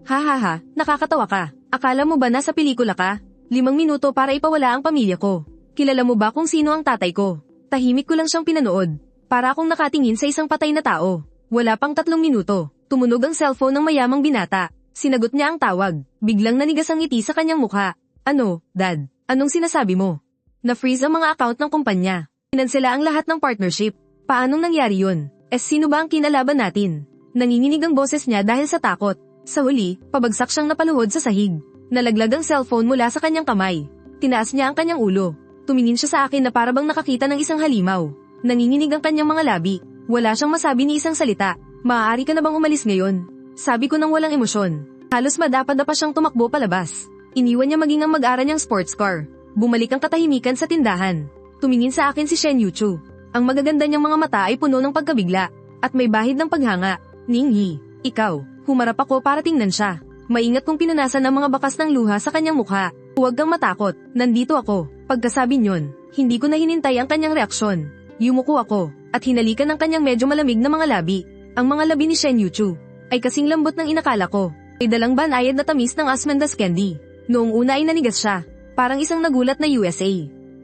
Ha, nakakatawa ka. Akala mo ba nasa pelikula ka? 5 minuto para ipawala ang pamilya ko. Kilala mo ba kung sino ang tatay ko? Tahimik ko lang siyang pinanood. Para akong nakatingin sa isang patay na tao. Wala pang 3 minuto. Tumunog ang cellphone ng mayamang binata. Sinagot niya ang tawag. Biglang nanigas ang ngiti sa kanyang mukha. Ano, Dad? Anong sinasabi mo? Na-freeze ang mga account ng kumpanya. Pinansela ang lahat ng partnership. Paanong nangyari yun? Sino ba ang kinalaban natin? Nanginginig ang boses niya dahil sa takot. Sa huli, pabagsak siyang napaluhod sa sahig. Nalaglag ang cellphone mula sa kanyang kamay. Tinaas niya ang kanyang ulo. Tumingin siya sa akin na parabang nakakita ng isang halimaw. Nanginginig ang kanyang mga labi. Wala siyang masabi ni isang salita. Maaari ka na bang umalis ngayon? Sabi ko nang walang emosyon. Halos madapa-dapa siyang tumakbo palabas. Iniwan niya maging ang mag-ara niyang sports car. Bumalik ang katahimikan sa tindahan. Tumingin sa akin si Shen Yuchu. Ang magaganda niyang mga mata ay puno ng pagkabigla. At may bahid ng paghanga. Ningyi, ikaw. Humarap ako para tingnan siya. Maingat kong pinunasan ng mga bakas ng luha sa kanyang mukha. Huwag kang matakot. Nandito ako. Pagkasabi niyon, hindi ko na hinintay ang kanyang reaksyon. Yumuko ako. At hinalikan ng kanyang medyo malamig na mga labi. Ang mga labi ni Shen Yuchu ay kasing lambot ng inakala ko. Ay dalang banayad na tamis ng Asmendas candy. Noong una ay nanigas siya. Parang isang nagulat na USA.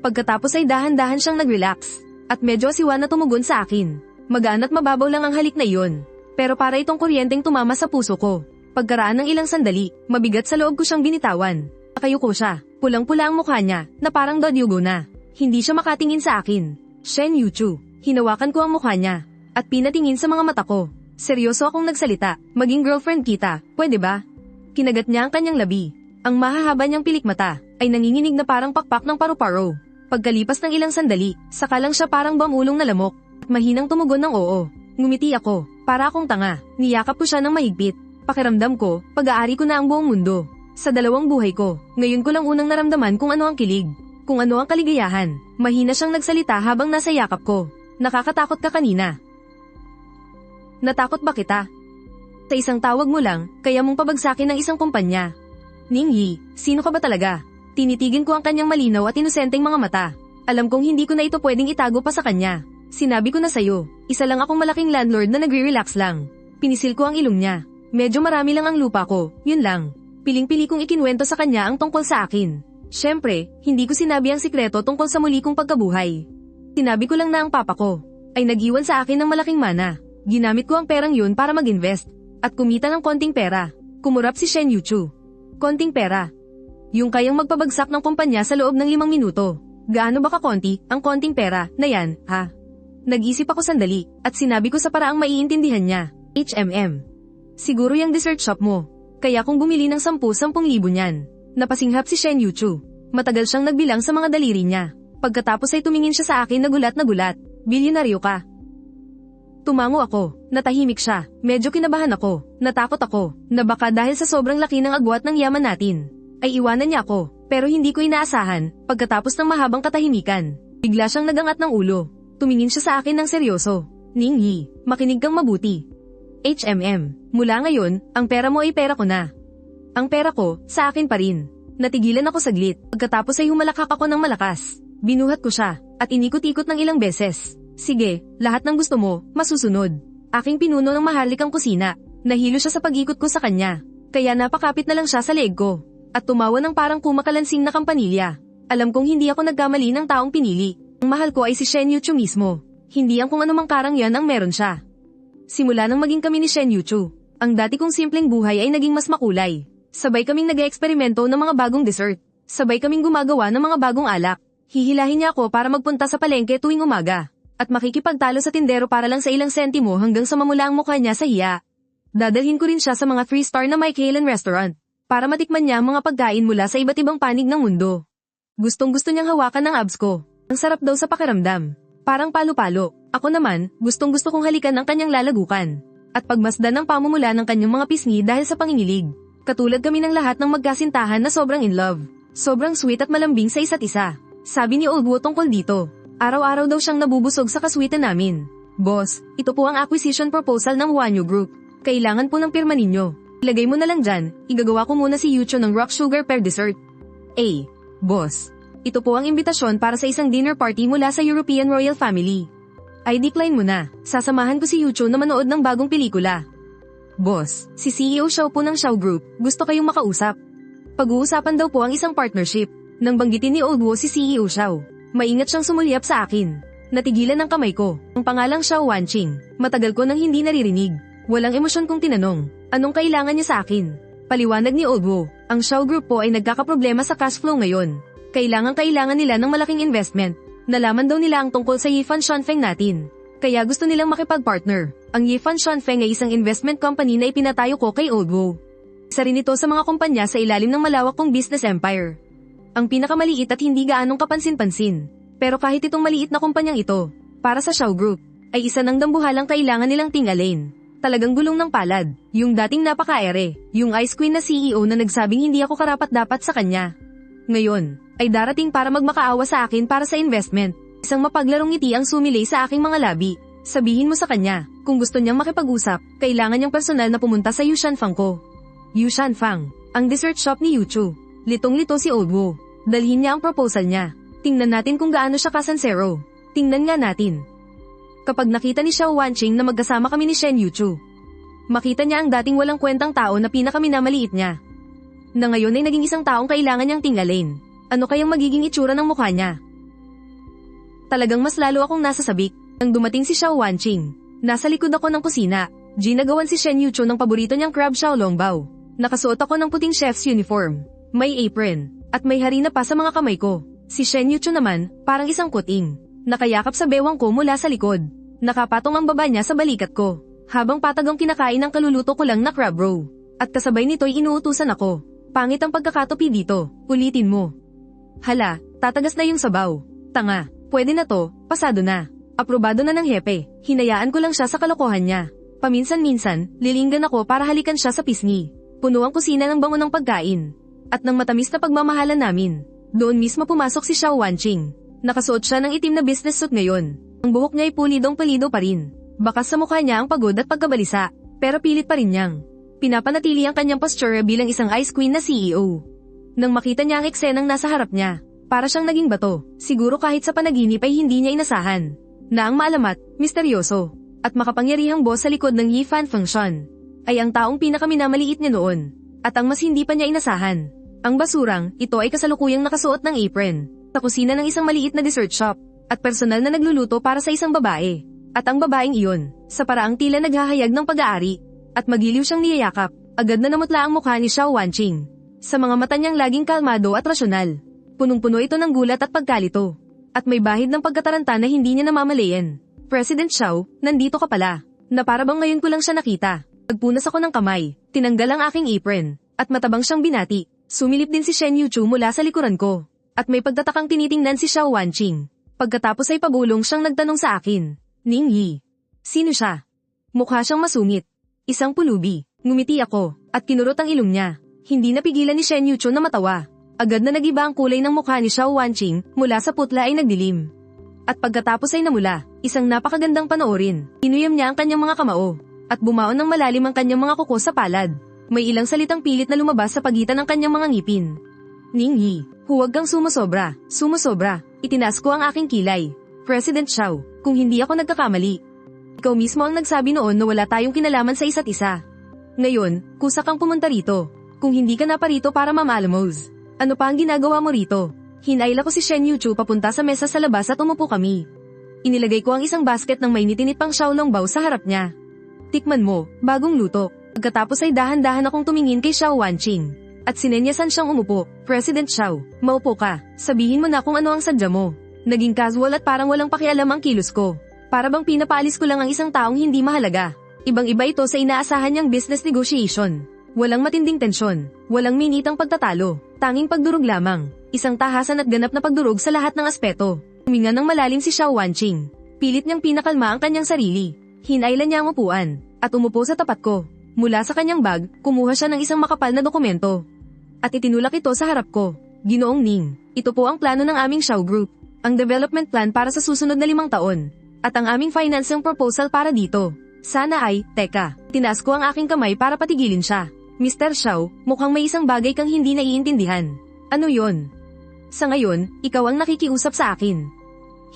Pagkatapos ay dahan-dahan siyang nag-relax. At medyo asiwa na tumugon sa akin. Magaan at mababaw lang ang halik na iyon. Pero para itong kuryenteng tumama sa puso ko. Pagkaraan ng ilang sandali, mabigat sa loob ko siyang binitawan. Nakayuko siya. Pulang-pula ang mukha niya, na parang dadyugo na. Hindi siya makatingin sa akin. Shen Yuchu. Hinawakan ko ang mukha niya. At pinatingin sa mga mata ko. Seryoso akong nagsalita. Maging girlfriend kita, pwede ba? Kinagat niya ang kanyang labi. Ang mahahaba niyang pilikmata ay nanginginig na parang pakpak ng paru-paro. Pagkalipas ng ilang sandali, saka lang siya parang bamulong na lamok. At mahinang tumugon ng oo. Ngumiti ako, para akong tanga. Niyakap ko siya ng mahigpit. Pakiramdam ko, pag-aari ko na ang buong mundo. Sa 2 buhay ko, ngayon ko lang unang naramdaman kung ano ang kilig. Kung ano ang kaligayahan. Mahina siyang nagsalita habang nasa yakap ko. Nakakatakot ka kanina. Natakot ba kita? Sa isang tawag mo lang, kaya mong pabagsakin ng isang kumpanya. Ningyi, sino ka ba talaga? Tinitigin ko ang kanyang malinaw at inosenteng mga mata. Alam kong hindi ko na ito pwedeng itago pa sa kanya. Sinabi ko na sayo, isa lang akong malaking landlord na nagre-relax lang. Pinisil ko ang ilong niya. Medyo marami lang ang lupa ko, yun lang. Piling-pili kong ikinwento sa kanya ang tungkol sa akin. Siyempre, hindi ko sinabi ang sikreto tungkol sa muli kong pagkabuhay. Sinabi ko lang na ang papa ko ay nag-iwan sa akin ng malaking mana. Ginamit ko ang perang yun para mag-invest at kumita ng konting pera. Kumurap si Shen Yuchu. Konting pera. Yung kayang magpabagsak ng kumpanya sa loob ng 5 minuto. Gaano ba kakonti ang konting pera na yan, ha? Nag-isip ako sandali at sinabi ko sa paraang maiintindihan niya. Siguro yung dessert shop mo. Kaya kung bumili ng 10,000 niyan. Napasinghap si Shen Yuchu. Matagal siyang nagbilang sa mga daliri niya. Pagkatapos ay tumingin siya sa akin na gulat. Bilyonaryo ka. Tumango ako, natahimik siya, medyo kinabahan ako, natakot ako, na baka dahil sa sobrang laki ng agwat ng yaman natin, ay iwanan niya ako, pero hindi ko inaasahan, pagkatapos ng mahabang katahimikan, bigla siyang nagangat ng ulo, tumingin siya sa akin ng seryoso. Ningyi, makinig kang mabuti. Mula ngayon, ang pera mo ay pera ko na. Ang pera ko, sa akin pa rin. Natigilan ako saglit, pagkatapos ay humalakak ako ng malakas. Binuhat ko siya, at inikot-ikot ng ilang beses. Sige, lahat ng gusto mo, masusunod. Aking pinuno ng maharlikang kusina. Nahilo siya sa pag-ikot ko sa kanya. Kaya napakapit na lang siya sa leeg ko. At tumawa ng parang kumakalansing na kampanilya. Alam kong hindi ako nagkamali ng taong pinili. Ang mahal ko ay si Shen Yuchu mismo. Hindi ang kung anumang karang yan ang meron siya. Simula nang maging kami ni Shen Yuchu, ang dati kong simpleng buhay ay naging mas makulay. Sabay kaming nag-eeksperimento ng mga bagong dessert. Sabay kaming gumagawa ng mga bagong alak. Hihilahin niya ako para magpunta sa palengke tuwing umaga. At makikipagtalo sa tindero para lang sa ilang sentimo hanggang sa mamula ang mukha niya sa hiya. Dadalhin ko rin siya sa mga 3-star na Michelin restaurant para matikman niya ang mga pagkain mula sa iba't ibang panig ng mundo. Gustong-gusto niyang hawakan ng abs ko. Ang sarap daw sa pakiramdam. Parang palo-palo. Ako naman, gustong-gusto kong halikan ang kanyang lalagukan. At pagmasdan ng pamumula ng kanyang mga pisngi dahil sa pangingilig. Katulad kami ng lahat ng magkasintahan na sobrang in love. Sobrang sweet at malambing sa isa't isa. Sabi ni Old Wu tungkol dito. Araw-araw daw siyang nabubusog sa kaswitan namin. Boss, ito po ang acquisition proposal ng Huanyu Group. Kailangan po ng pirma ninyo. Ilagay mo na lang dyan, igagawa ko muna si Yucho ng rock sugar pear dessert. Boss. Ito po ang imbitasyon para sa isang dinner party mula sa European Royal Family. Ay decline mo na, sasamahan ko si Yucho na manood ng bagong pelikula. Boss, si CEO Xiao po ng Xiao Group, gusto kayong makausap. Pag-uusapan daw po ang isang partnership. Nang banggitin ni Old Wu si CEO Xiao. Maingat siyang sumulyap sa akin. Natigilan ang kamay ko. Ang pangalang Xiao Wanqing. Matagal ko nang hindi naririnig. Walang emosyon kong tinanong. Anong kailangan niya sa akin? Paliwanag ni Old Wu. Ang Xiao Group po ay nagkakaproblema sa cash flow ngayon. Kailangan nila ng malaking investment. Nalaman daw nila ang tungkol sa Yifan Shanfeng natin. Kaya gusto nilang makipag-partner. Ang Yifan Shanfeng ay isang investment company na ipinatayo ko kay Old Wu. Isa rin ito sa mga kumpanya sa ilalim ng malawak kong business empire. Ang pinakamaliit at hindi gaanong kapansin-pansin. Pero kahit itong maliit na kumpanyang ito, para sa Xiao Group, ay isa ng dambuhalang kailangan nilang tingalain. Talagang gulong ng palad, yung dating napaka-ere, yung Ice Queen na CEO na nagsabing hindi ako karapat-dapat sa kanya. Ngayon, ay darating para magmakaawa sa akin para sa investment. Isang mapaglarong ngiti ang sumilay sa aking mga labi. Sabihin mo sa kanya, kung gusto niyang makipag-usap, kailangan niyang personal na pumunta sa Yushanfang ko. Yushanfang, ang dessert shop ni Yuchu. Litong-lito si Old Wu. Dalhin niya ang proposal niya. Tingnan natin kung gaano siya kasansero. Tingnan nga natin. Kapag nakita ni Xiao Wanqing na magkasama kami ni Shen Yuchu, makita niya ang dating walang kwentang tao na pinakaminamaliit niya. Na ngayon ay naging isang taong kailangan niyang tinggalin. Ano kayang magiging itsura ng mukha niya? Talagang mas lalo akong nasasabik. Nang dumating si Xiao Wanqing, nasa likod ako ng kusina. Ginagawan si Shen Yuchu ng paborito niyang crab xiaolongbao. Nakasuot ako ng puting chef's uniform. May apron, at may harina pa sa mga kamay ko. Si Shen Yuchu naman, parang isang kuting. Nakayakap sa bewang ko mula sa likod. Nakapatong ang baba niya sa balikat ko. Habang patagang kinakain ang kaluluto ko lang na crab roe. At kasabay nito'y inuutusan ako. Pangit ang pagkakatupi dito, ulitin mo. Hala, tatagas na yung sabaw. Tanga, pwede na to, pasado na. Aprobado na ng hepe, hinayaan ko lang siya sa kalokohan niya. Paminsan-minsan, lilinggan ako para halikan siya sa pisngi. Puno ang kusina ng bango ng pagkain. At ng matamis na pagmamahalan namin. Doon mismo pumasok si Xiao Wanqing. Nakasuot siya ng itim na business suit ngayon. Ang buhok niya ay pulidong-palido pa rin. Bakas sa mukha niya ang pagod at pagkabalisa, pero pilit pa rin niyang pinapanatili ang kanyang posture bilang isang Ice Queen na CEO. Nang makita niya ang eksenang nasa harap niya, para siyang naging bato. Siguro kahit sa panaginip ay hindi niya inasahan. Na ang maalamat, misteryoso, at makapangyarihang boss sa likod ng Yifan Function ay ang taong pinakaminamaliit niya noon. At ang mas hindi pa niya inasahan. Ang basurang, ito ay kasalukuyang nakasuot ng apron, sa kusina ng isang maliit na dessert shop, at personal na nagluluto para sa isang babae. At ang babaeng iyon, sa paraang tila naghahayag ng pag-aari, at magiliw siyang niyayakap, agad na namutla ang mukha ni Xiao Wanqing. Sa mga mata niyang laging kalmado at rasyonal. Punong-puno ito ng gulat at pagkalito. At may bahid ng pagkataranta na hindi niya namamalayan. President Xiao, nandito ka pala. Na para bang ngayon ko lang siya nakita. Nagpunas ako ng kamay, tinanggal ang aking apron, at matabang siyang binati. Sumilip din si Shen Yuchu mula sa likuran ko. At may pagtatakang tinitingnan si Xiao Wanqing. Pagkatapos ay pabulong siyang nagtanong sa akin. Ningyi, Sino siya? Mukha siyang masungit. Isang pulubi. Ngumiti ako, at kinurot ang ilong niya. Hindi napigilan ni Shen Yuchou na matawa. Agad na nagiba ang kulay ng mukha ni Xiao Wanqing, mula sa putla ay nagdilim. At pagkatapos ay namula, isang napakagandang panoorin. Inuyam niya ang kanyang mga kamao, at bumaon ng malalim ang kanyang mga kuko sa palad. May ilang salitang pilit na lumabas sa pagitan ng kanyang mga ngipin. Ningyi, huwag kang sumosobra, sumosobra. Itinaas ko ang aking kilay. President Xiao, kung hindi ako nagkakamali. Ikaw mismo ang nagsabi noon na wala tayong kinalaman sa isa't isa. Ngayon, kusa kang pumunta rito. Kung hindi ka na parito para mamalamos. Ano pa ang ginagawa mo rito? Hinaila ko si Shen Yuchou papunta sa mesa sa labas at umupo kami. Inilagay ko ang isang basket ng may nitinit pang xiaolongbao sa harap niya. Tikman mo, bagong luto. Pagkatapos ay dahan-dahan akong tumingin kay Xiao Wanqing. At sinenyasan siyang umupo. President Xiao, maupo ka. Sabihin mo na kung ano ang sadya mo. Naging casual at parang walang pakialam ang kilos ko. Para bang pinapaalis ko lang ang isang taong hindi mahalaga. Ibang-iba ito sa inaasahan niyang business negotiation. Walang matinding tensyon, walang minitang pagtatalo, tanging pagdurog lamang, isang tahasan at ganap na pagdurog sa lahat ng aspeto. Huminga ng malalim si Xiao Wanqing. Pilit niyang pinakalma ang kanyang sarili. Hinailan niya ang upuan, at umupo sa tapat ko. Mula sa kanyang bag, kumuha siya ng isang makapal na dokumento. At itinulak ito sa harap ko. Ginoong Ning, ito po ang plano ng aming Xiao Group. Ang development plan para sa susunod na 5 taon. At ang aming financing proposal para dito. Sana ay, teka, tinaas ko ang aking kamay para patigilin siya. Mr. Xiao, mukhang may isang bagay kang hindi naiintindihan. Ano yon? Sa ngayon, ikaw ang nakikiusap sa akin.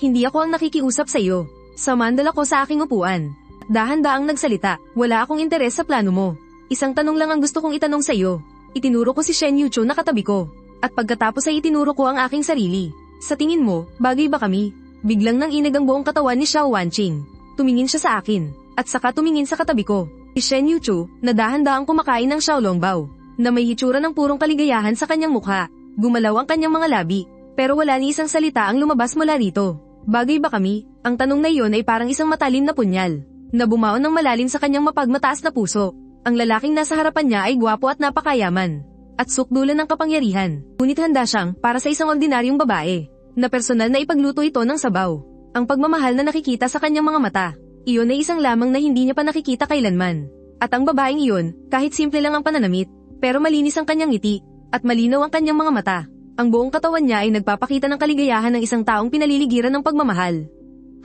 Hindi ako ang nakikiusap sa iyo. Samandal ako sa aking upuan. Dahan-daang nagsalita, wala akong interes sa plano mo. Isang tanong lang ang gusto kong itanong sa iyo. Itinuro ko si Shen Yuchou na katabi ko. At pagkatapos ay itinuro ko ang aking sarili. Sa tingin mo, bagay ba kami? Biglang nang inag ang buong katawan ni Xiao Wanqing. Tumingin siya sa akin, at saka tumingin sa katabi ko. Si Shen Yuchou, na dahan-daang kumakain ng xiaolongbao, na may hitsura ng purong kaligayahan sa kanyang mukha. Gumalaw ang kanyang mga labi, pero wala ni isang salita ang lumabas mula rito. Bagay ba kami? Ang tanong na iyon ay parang isang matalim na punyal, na bumaon ng malalim sa kanyang mapagmataas na puso. Ang lalaking nasa harapan niya ay gwapo at napakayaman, at sukdulan ng kapangyarihan. Ngunit handa siyang para sa isang ordinaryong babae, na personal na ipagluto ito ng sabaw. Ang pagmamahal na nakikita sa kanyang mga mata. Iyon ay isang lamang na hindi niya pa nakikita kailanman. At ang babaeng iyon, kahit simple lang ang pananamit, pero malinis ang kanyang ngiti, at malinaw ang kanyang mga mata. Ang buong katawan niya ay nagpapakita ng kaligayahan ng isang taong pinaliligiran ng pagmamahal.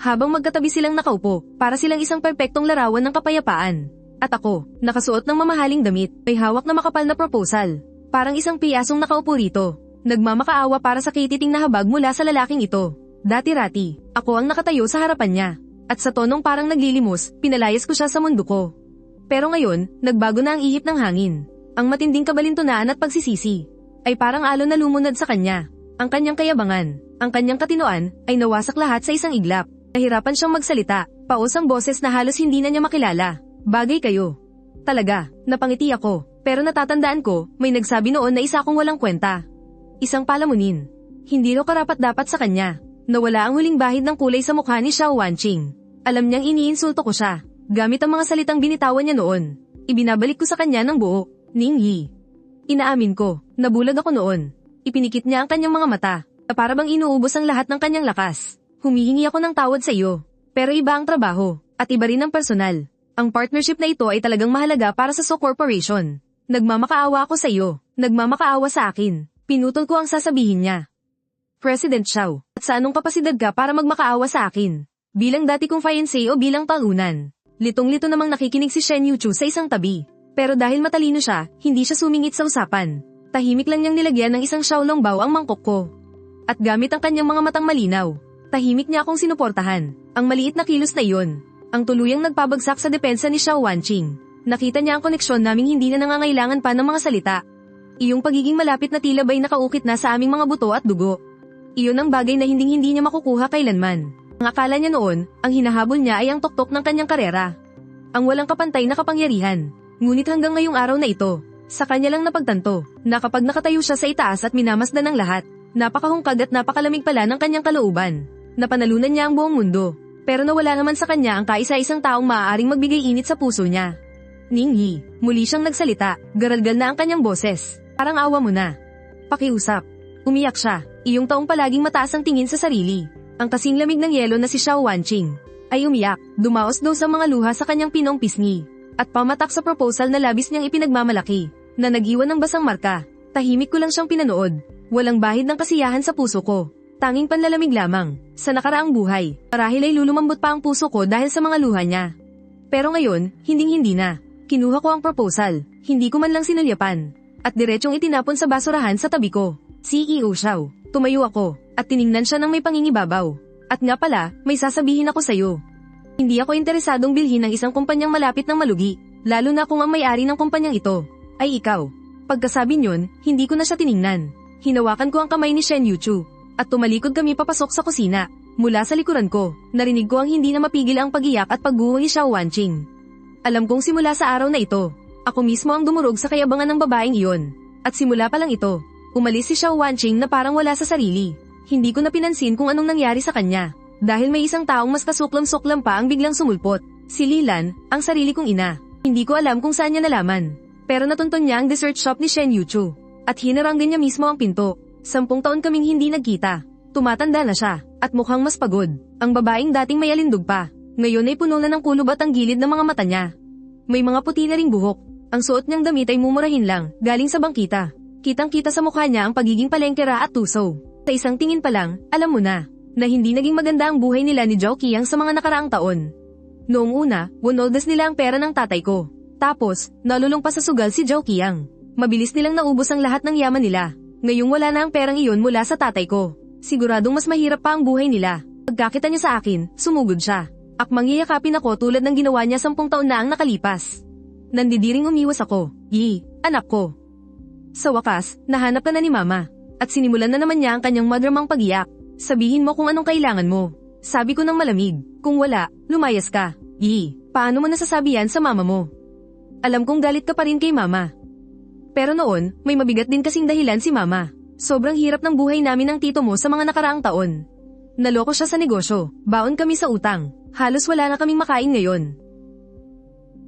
Habang magkatabi silang nakaupo, para silang isang perpektong larawan ng kapayapaan. At ako, nakasuot ng mamahaling damit, may hawak na makapal na proposal. Parang isang piyasong nakaupo rito. Nagmamakaawa para sa kititing na habag mula sa lalaking ito. Dati-rati, ako ang nakatayo sa harapan niya. At sa tonong parang naglilimos, pinalayas ko siya sa mundo ko. Pero ngayon, nagbago na ang ihip ng hangin. Ang matinding kabalintunaan at pagsisisi ay parang alon na lumunad sa kanya. Ang kanyang kayabangan, ang kanyang katinoan, ay nawasak lahat sa isang iglap. Nahirapan siyang magsalita, paos ang boses na halos hindi na niya makilala. Bagay kayo. Talaga, napangiti ako, pero natatandaan ko, may nagsabi noon na isa akong walang kwenta. Isang palamunin. Hindi raw karapat-dapat sa kanya. Nawala ang huling bahid ng kulay sa mukha ni Xiao Wanqing. Alam niyang iniinsulto ko siya, gamit ang mga salitang binitawan niya noon. Ibinabalik ko sa kanya ng buo, Ningyi. Inaamin ko, nabulag ako noon. Ipinikit niya ang kanyang mga mata, na para bang inuubos ang lahat ng kanyang lakas. Humihingi ako ng tawad sa iyo. Pero iba ang trabaho, at iba rin ang personal. Ang partnership na ito ay talagang mahalaga para sa So Corporation. Nagmamakaawa ako sa iyo, nagmamakaawa sa akin. Pinutol ko ang sasabihin niya. President Xiao, at sa anong kapasidad ka para magmakaawa sa akin? Bilang dati kong fiancé o bilang talunan? Litong-lito namang nakikinig si Shen Yuchou sa isang tabi. Pero dahil matalino siya, hindi siya sumingit sa usapan. Tahimik lang niyang nilagyan ng isang xiaolongbao ang mangkok ko. At gamit ang kanyang mga matang malinaw, tahimik niya akong sinuportahan. Ang maliit na kilos na iyon, ang tuluyang nagpabagsak sa depensa ni Xiao Wanqing. Nakita niya ang koneksyon naming hindi na nangangailangan pa ng mga salita. Iyong pagiging malapit na tila ba'y nakaukit na sa aming mga buto at dugo. Iyon ang bagay na hindi niya makukuha kailanman. Ang akala niya noon, ang hinahabol niya ay ang tuktok ng kanyang karera. Ang walang kapantay na kapangyarihan. Ngunit hanggang ngayong araw na ito, sa kanya lang napagtanto, na kapag nakatayo siya sa itaas at minamasdan ng lahat, napakahungkag at napakalamig pala ng kanyang kalooban. Napanalunan niya ang buong mundo, pero nawala naman sa kanya ang kaisa-isang taong maaaring magbigay init sa puso niya. Ningyi, muli siyang nagsalita, garalgal na ang kanyang boses. Parang awa mo na. Pakiusap. Umiyak siya, iyong taong palaging mataas ang tingin sa sarili. Ang kasing lamig ng yelo na si Xiao Wanqing. ay umiyak, dumaos daw sa mga luha sa kanyang pinong pisngi. At pamatak sa proposal na labis niyang ipinagmamalaki, na nag-iwan ng basang marka. Tahimik ko lang siyang pinanood. Walang bahid ng kasiyahan sa puso ko. Tanging panlalamig lamang. Sa nakaraang buhay, marahil ay lulumambot pa ang puso ko dahil sa mga luha niya. Pero ngayon, hinding-hindi na. Kinuha ko ang proposal, hindi ko man lang sinulyapan. At diretsong itinapon sa basurahan sa tabi ko. CEO Xiao, tumayo ako, at tiningnan siya ng may pangingibabaw. At nga pala, may sasabihin ako sa'yo. Hindi ako interesadong bilhin ng isang kumpanyang malapit ng malugi, lalo na kung ang may-ari ng kumpanyang ito ay ikaw. Pagkasabi niyon, hindi ko na siya tiningnan. Hinawakan ko ang kamay ni Shen Yuchu, at tumalikod kami papasok sa kusina. Mula sa likuran ko, narinig ko ang hindi na mapigil ang pag-iyak at pagguho ni Xiao Wanqing. Alam kong simula sa araw na ito, ako mismo ang dumurog sa kayabangan ng babaeng iyon. At simula pa lang ito, umalis si Xiao Wanqing na parang wala sa sarili. Hindi ko na pinansin kung anong nangyari sa kanya. Dahil may isang taong mas kasuklam-suklam pa ang biglang sumulpot. Si Lilan, ang sarili kong ina. Hindi ko alam kung saan niya nalaman. Pero natuntun niya ang dessert shop ni Shen Yuchu. At hinarang din niya mismo ang pinto. 10 taon kaming hindi nagkita. Tumatanda na siya, at mukhang mas pagod. Ang babaeng dating may alindog pa, ngayon ay puno na ng kulob at ang gilid ng mga mata niya. May mga puti na ring buhok. Ang suot niyang damit ay mumurahin lang, galing sa bangkita. Kitang-kita sa mukha niya ang pagiging palengkera at tuso. Sa isang tingin pa lang, alam mo na hindi naging maganda ang buhay nila ni Zhao Qiang sa mga nakaraang taon. Noong una, winoldas nila ang pera ng tatay ko. Tapos, nalulung pa sa sugal si Zhao Qiang. Mabilis nilang naubos ang lahat ng yaman nila. Ngayong wala na ang perang iyon mula sa tatay ko. Siguradong mas mahirap pa ang buhay nila. Pagkakita niya sa akin, sumugod siya. Akmang yayakapin ako tulad ng ginawa niya 10 taon na ang nakalipas. Nandidiring umiwas ako. Anak ko. Sa wakas, nahanap ka na ni Mama. At sinimulan na naman niya ang kanyang madramang pag-iyak. Sabihin mo kung anong kailangan mo. Sabi ko ng malamig. Kung wala, lumayas ka. Paano mo nasasabi yan sa mama mo? Alam kong galit ka pa rin kay Mama. Pero noon, may mabigat din kasing dahilan si Mama. Sobrang hirap ng buhay namin ng tito mo sa mga nakaraang taon. Naloko siya sa negosyo, baon kami sa utang. Halos wala na kaming makain ngayon.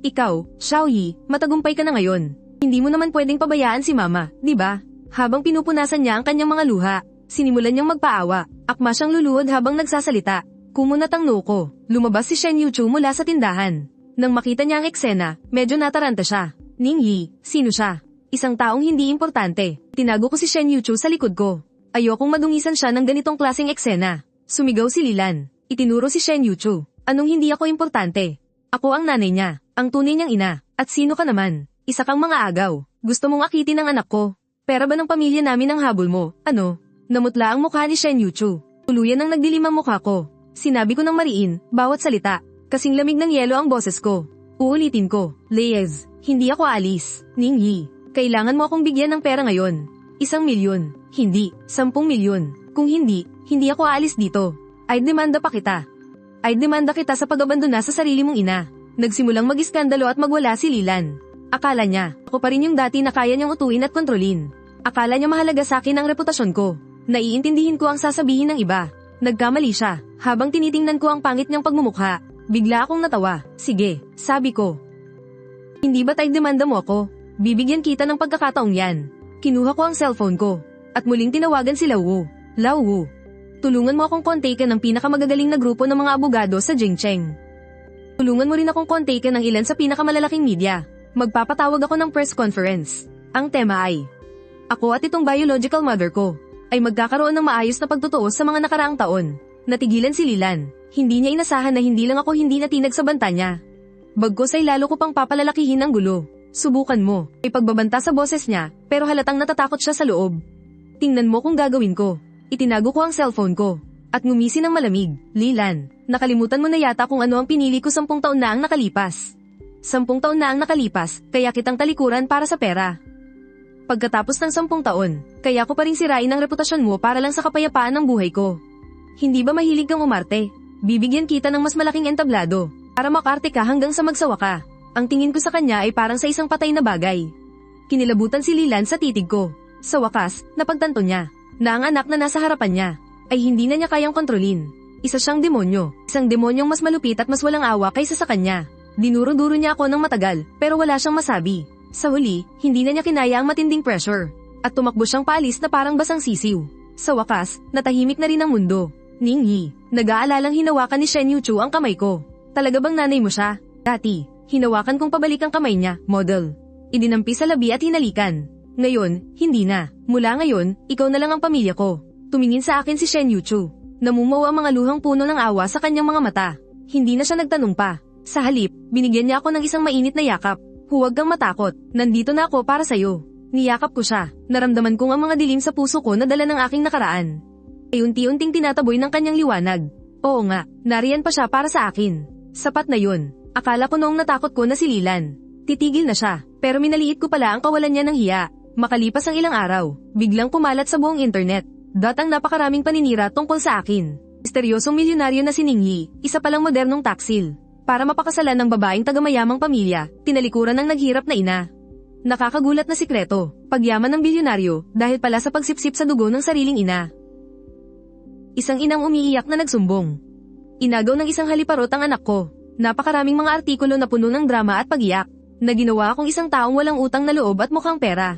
Ikaw, Xiaoyi, matagumpay ka na ngayon. Hindi mo naman pwedeng pabayaan si Mama, di ba? Habang pinupunasan niya ang kanyang mga luha, sinimulan niyang magpaawa. Akma siyang luluhod habang nagsasalita. Kumunat ang noo ko. Lumabas si Shen Yuchu mula sa tindahan. Nang makita niya ang eksena, medyo nataranta siya. Ningyi, sino siya? Isang taong hindi importante. Tinago ko si Shen Yuchu sa likod ko. Ayokong madungisan siya ng ganitong klaseng eksena. Sumigaw si Lilan. Itinuro si Shen Yuchu. Anong hindi ako importante? Ako ang nanay niya, ang tunay niyang ina. At sino ka naman? Isa kang mga agaw. Gusto mong akitin ang anak ko. Pera ba ng pamilya namin ang habol mo? Ano? Namutla ang mukha ni Shen Yuchu. Tuluyan ang nagdilim ang mukha ko. Sinabi ko ng mariin, bawat salita. Kasing lamig ng yelo ang boses ko. Uulitin ko, Leyes, hindi ako aalis. Ningyi, kailangan mo akong bigyan ng pera ngayon. 1 milyon, hindi, 10 milyon. Kung hindi, hindi ako aalis dito. Ay demanda pa kita. Ay demanda kita sa pag-abandona sa sarili mong ina. Nagsimulang mag-iskandalo at magwala si Lilan. Akala niya, ako pa rin yung dati na kaya niyang utuin at kontrolin. Akala niya mahalaga sa akin ang reputasyon ko. Naiintindihin ko ang sasabihin ng iba. Nagkamali siya. Habang tinitingnan ko ang pangit niyang pagmumukha, bigla akong natawa. Sige, sabi ko. Hindi ba tayo demanda mo ako? Bibigyan kita ng pagkakataong yan. Kinuha ko ang cellphone ko. At muling tinawagan si Lauwu. Lauwu, tulungan mo akong kontakin ng pinakamagagaling na grupo ng mga abogado sa Jingcheng. Tulungan mo rin akong kontakin ng ilan sa pinakamalalaking media. Magpapatawag ako ng press conference. Ang tema ay, ako at itong biological mother ko ay magkakaroon ng maayos na pagtutuos sa mga nakaraang taon. Natigilan si Lilan. Hindi niya inasahan na hindi lang ako hindi natinag sa banta niya. Bagkus ay lalo ko pang papalalakihin ang gulo. Subukan mo. May pagbabanta sa boses niya, pero halatang natatakot siya sa loob. Tingnan mo kung gagawin ko. Itinago ko ang cellphone ko. At ngumisi ng malamig. Lilan, nakalimutan mo na yata kung ano ang pinili ko 10 taon na ang nakalipas. 10 taon na ang nakalipas, kaya kitang talikuran para sa pera. Pagkatapos ng 10 taon, kaya ko pa rin sirain ang reputasyon mo para lang sa kapayapaan ng buhay ko. Hindi ba mahilig kang umarte? Bibigyan kita ng mas malaking entablado, para makarte ka hanggang sa magsawa ka. Ang tingin ko sa kanya ay parang sa isang patay na bagay. Kinilabutan si Lilan sa titig ko. Sa wakas, napagtanto niya, na ang anak na nasa harapan niya, ay hindi na niya kayang kontrolin. Isa siyang demonyo, isang demonyong mas malupit at mas walang awa kaysa sa kanya. Dinuro-duro niya ako ng matagal, pero wala siyang masabi. Sa huli, hindi na niya kinaya ang matinding pressure. At tumakbo siyang paalis na parang basang sisiw. Sa wakas, natahimik na rin ang mundo. Ningyi, nag-aalalang hinawakan ni Shen Yuchu ang kamay ko. Talaga bang nanay mo siya? Dati, hinawakan kong pabalik ang kamay niya, model. Idinampi sa labi at hinalikan. Ngayon, hindi na. Mula ngayon, ikaw na lang ang pamilya ko. Tumingin sa akin si Shen Yuchu. Namumuo ang mga luhang puno ng awa sa kanyang mga mata. Hindi na siya nagtanong pa. Sa halip, binigyan niya ako ng isang mainit na yakap. Huwag kang matakot, nandito na ako para sa'yo. Niyakap ko siya. Naramdaman kong ang mga dilim sa puso ko na dala ng aking nakaraan ay unti-unting tinataboy ng kanyang liwanag. Oo nga, nariyan pa siya para sa akin. Sapat na yun. Akala ko noong natakot ko na si Lilan. Titigil na siya, pero minaliit ko pala ang kawalan niya ng hiya. Makalipas ang ilang araw, biglang pumalat sa buong internet. Datang napakaraming paninira tungkol sa akin. Misteryosong milyonaryo na si Ningyi, isa palang modernong taksil. Para mapakasalan ng babaeng tagamayamang pamilya, tinalikuran ng naghirap na ina. Nakakagulat na sikreto, pagyaman ng bilyonaryo, dahil pala sa pagsipsip sa dugo ng sariling ina. Isang inang umiiyak na nagsumbong. Inagaw ng isang haliparot ang anak ko. Napakaraming mga artikulo na puno ng drama at pag-iyak, na ginawa akong isang taong walang utang na loob at mukhang pera.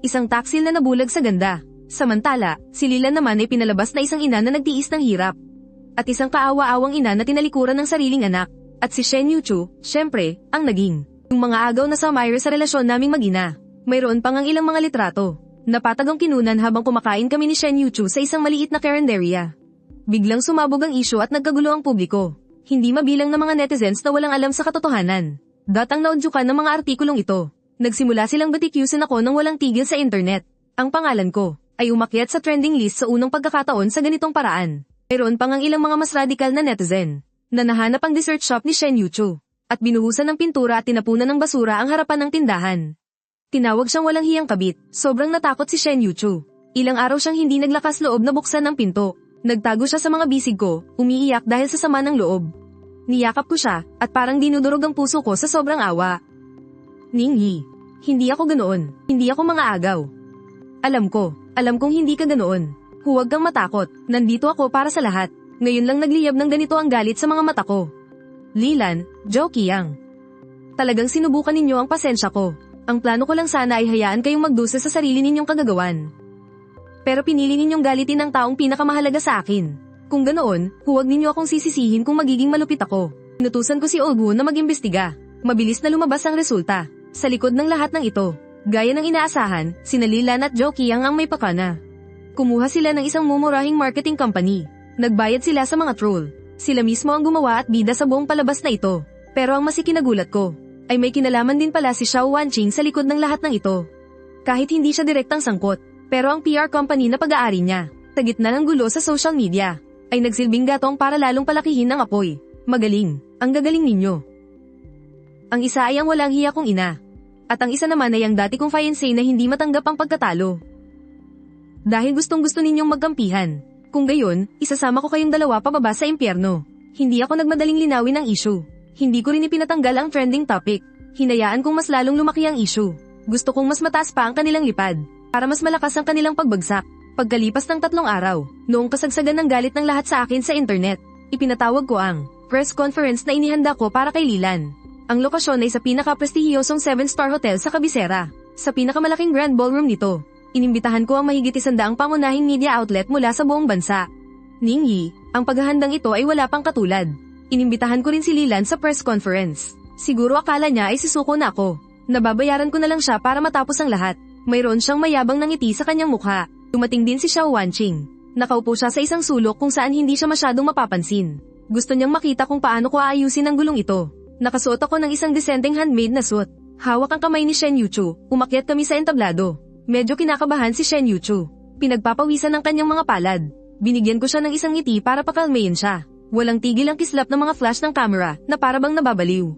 Isang taksil na nabulag sa ganda. Samantala, si Lilan naman ay pinalabas na isang ina na nagtiis ng hirap. At isang kaawa-awang ina na tinalikuran ng sariling anak. At si Shen Yuchu, syempre, ang naging yung mga agaw na sumire sa relasyon naming mag-ina. Mayroon pang ang ilang mga litrato. Napatagang kinunan habang kumakain kami ni Shen Yuchu sa isang maliit na karinderya. Biglang sumabog ang isyu at nagkagulo ang publiko. Hindi mabilang na mga netizens na walang alam sa katotohanan. Datang naudyukan ng mga artikulong ito. Nagsimula silang batikyusin ako nang walang tigil sa internet. Ang pangalan ko ay umakyat sa trending list sa unang pagkakataon sa ganitong paraan. Mayroon pang ang ilang mga mas radikal na netizen na nahanap ang dessert shop ni Shen Yuchu at binuhusan ng pintura at tinapunan ng basura ang harapan ng tindahan. Tinawag siyang walang hiyang kabit. Sobrang natakot si Shen Yuchu. Ilang araw siyang hindi naglakas loob na buksan ang pinto. Nagtago siya sa mga bisig ko, umiiyak dahil sa sama ng loob. Niyakap ko siya, at parang dinudurog ang puso ko sa sobrang awa. Ningyi, hindi ako ganoon. Hindi ako mga agaw. Alam kong hindi ka ganoon. Huwag kang matakot, nandito ako para sa lahat. Ngayon lang nagliyab ng ganito ang galit sa mga mata ko. Lilan, Zhou Qiang. Talagang sinubukan ninyo ang pasensya ko. Ang plano ko lang sana ay hayaan kayong magdusa sa sarili ninyong kagagawan. Pero pinili ninyong galitin ang taong pinakamahalaga sa akin. Kung ganoon, huwag ninyo akong sisisihin kung magiging malupit ako. Inutusan ko si Olgu na mag-imbestiga. Mabilis na lumabas ang resulta. Sa likod ng lahat ng ito, gaya ng inaasahan, sina Lilan at Zhou Qiang ang may pakana. Kumuha sila ng isang mumurahing marketing company. Nagbayad sila sa mga troll. Sila mismo ang gumawa at bida sa buong palabas na ito. Pero ang masikinagulat ko, ay may kinalaman din pala si Xiao Wanqing sa likod ng lahat ng ito. Kahit hindi siya direktang sangkot, pero ang PR company na pag-aari niya, sa gitna ng gulo sa social media, ay nagsilbing gatong para lalong palakihin ang apoy. Magaling, ang gagaling ninyo. Ang isa ay ang walang hiya kong ina. At ang isa naman ay ang dati kong fiancé na hindi matanggap ang pagkatalo. Dahil gustong-gusto ninyong magkampihan. Kung gayon, isasama ko kayong dalawa pababa sa impyerno. Hindi ako nagmadaling linawin ang issue. Hindi ko rin ipinatanggal ang trending topic. Hinayaan kong mas lalong lumaki ang issue. Gusto kong mas mataas pa ang kanilang lipad, para mas malakas ang kanilang pagbagsak. Pagkalipas ng 3 araw, noong kasagsagan ng galit ng lahat sa akin sa internet, ipinatawag ko ang press conference na inihanda ko para kay Lilan. Ang lokasyon ay sa pinaka-prestihiyosong 7-star hotel sa Kabisera. Sa pinakamalaking grand ballroom nito, inimbitahan ko ang mahigit 100 pangunahing media outlet mula sa buong bansa. Ningyi, ang paghahandang ito ay wala pang katulad. Inimbitahan ko rin si Lilan sa press conference. Siguro akala niya ay sisuko na ako. Nababayaran ko na lang siya para matapos ang lahat. Mayroon siyang mayabang na ngiti sa kanyang mukha. Dumating din si Xiao Wanqing. Nakaupo siya sa isang sulok kung saan hindi siya masyadong mapapansin. Gusto niyang makita kung paano ko aayusin ang gulong ito. Nakasuot ako ng isang disenteng handmade na suit. Hawak ang kamay ni Shen Yuchu. Umakyat kami sa entablado. Medyo kinakabahan si Shen Yuchu. Pinagpapawisan ng kanyang mga palad. Binigyan ko siya ng isang ngiti para pakalmayin siya. Walang tigil ang kislap ng mga flash ng camera na parabang nababaliw.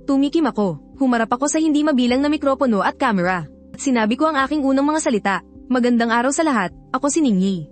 Tumikim ako. Humarap ako sa hindi mabilang na mikropono at camera. At sinabi ko ang aking unang mga salita. Magandang araw sa lahat, ako si Ningyi.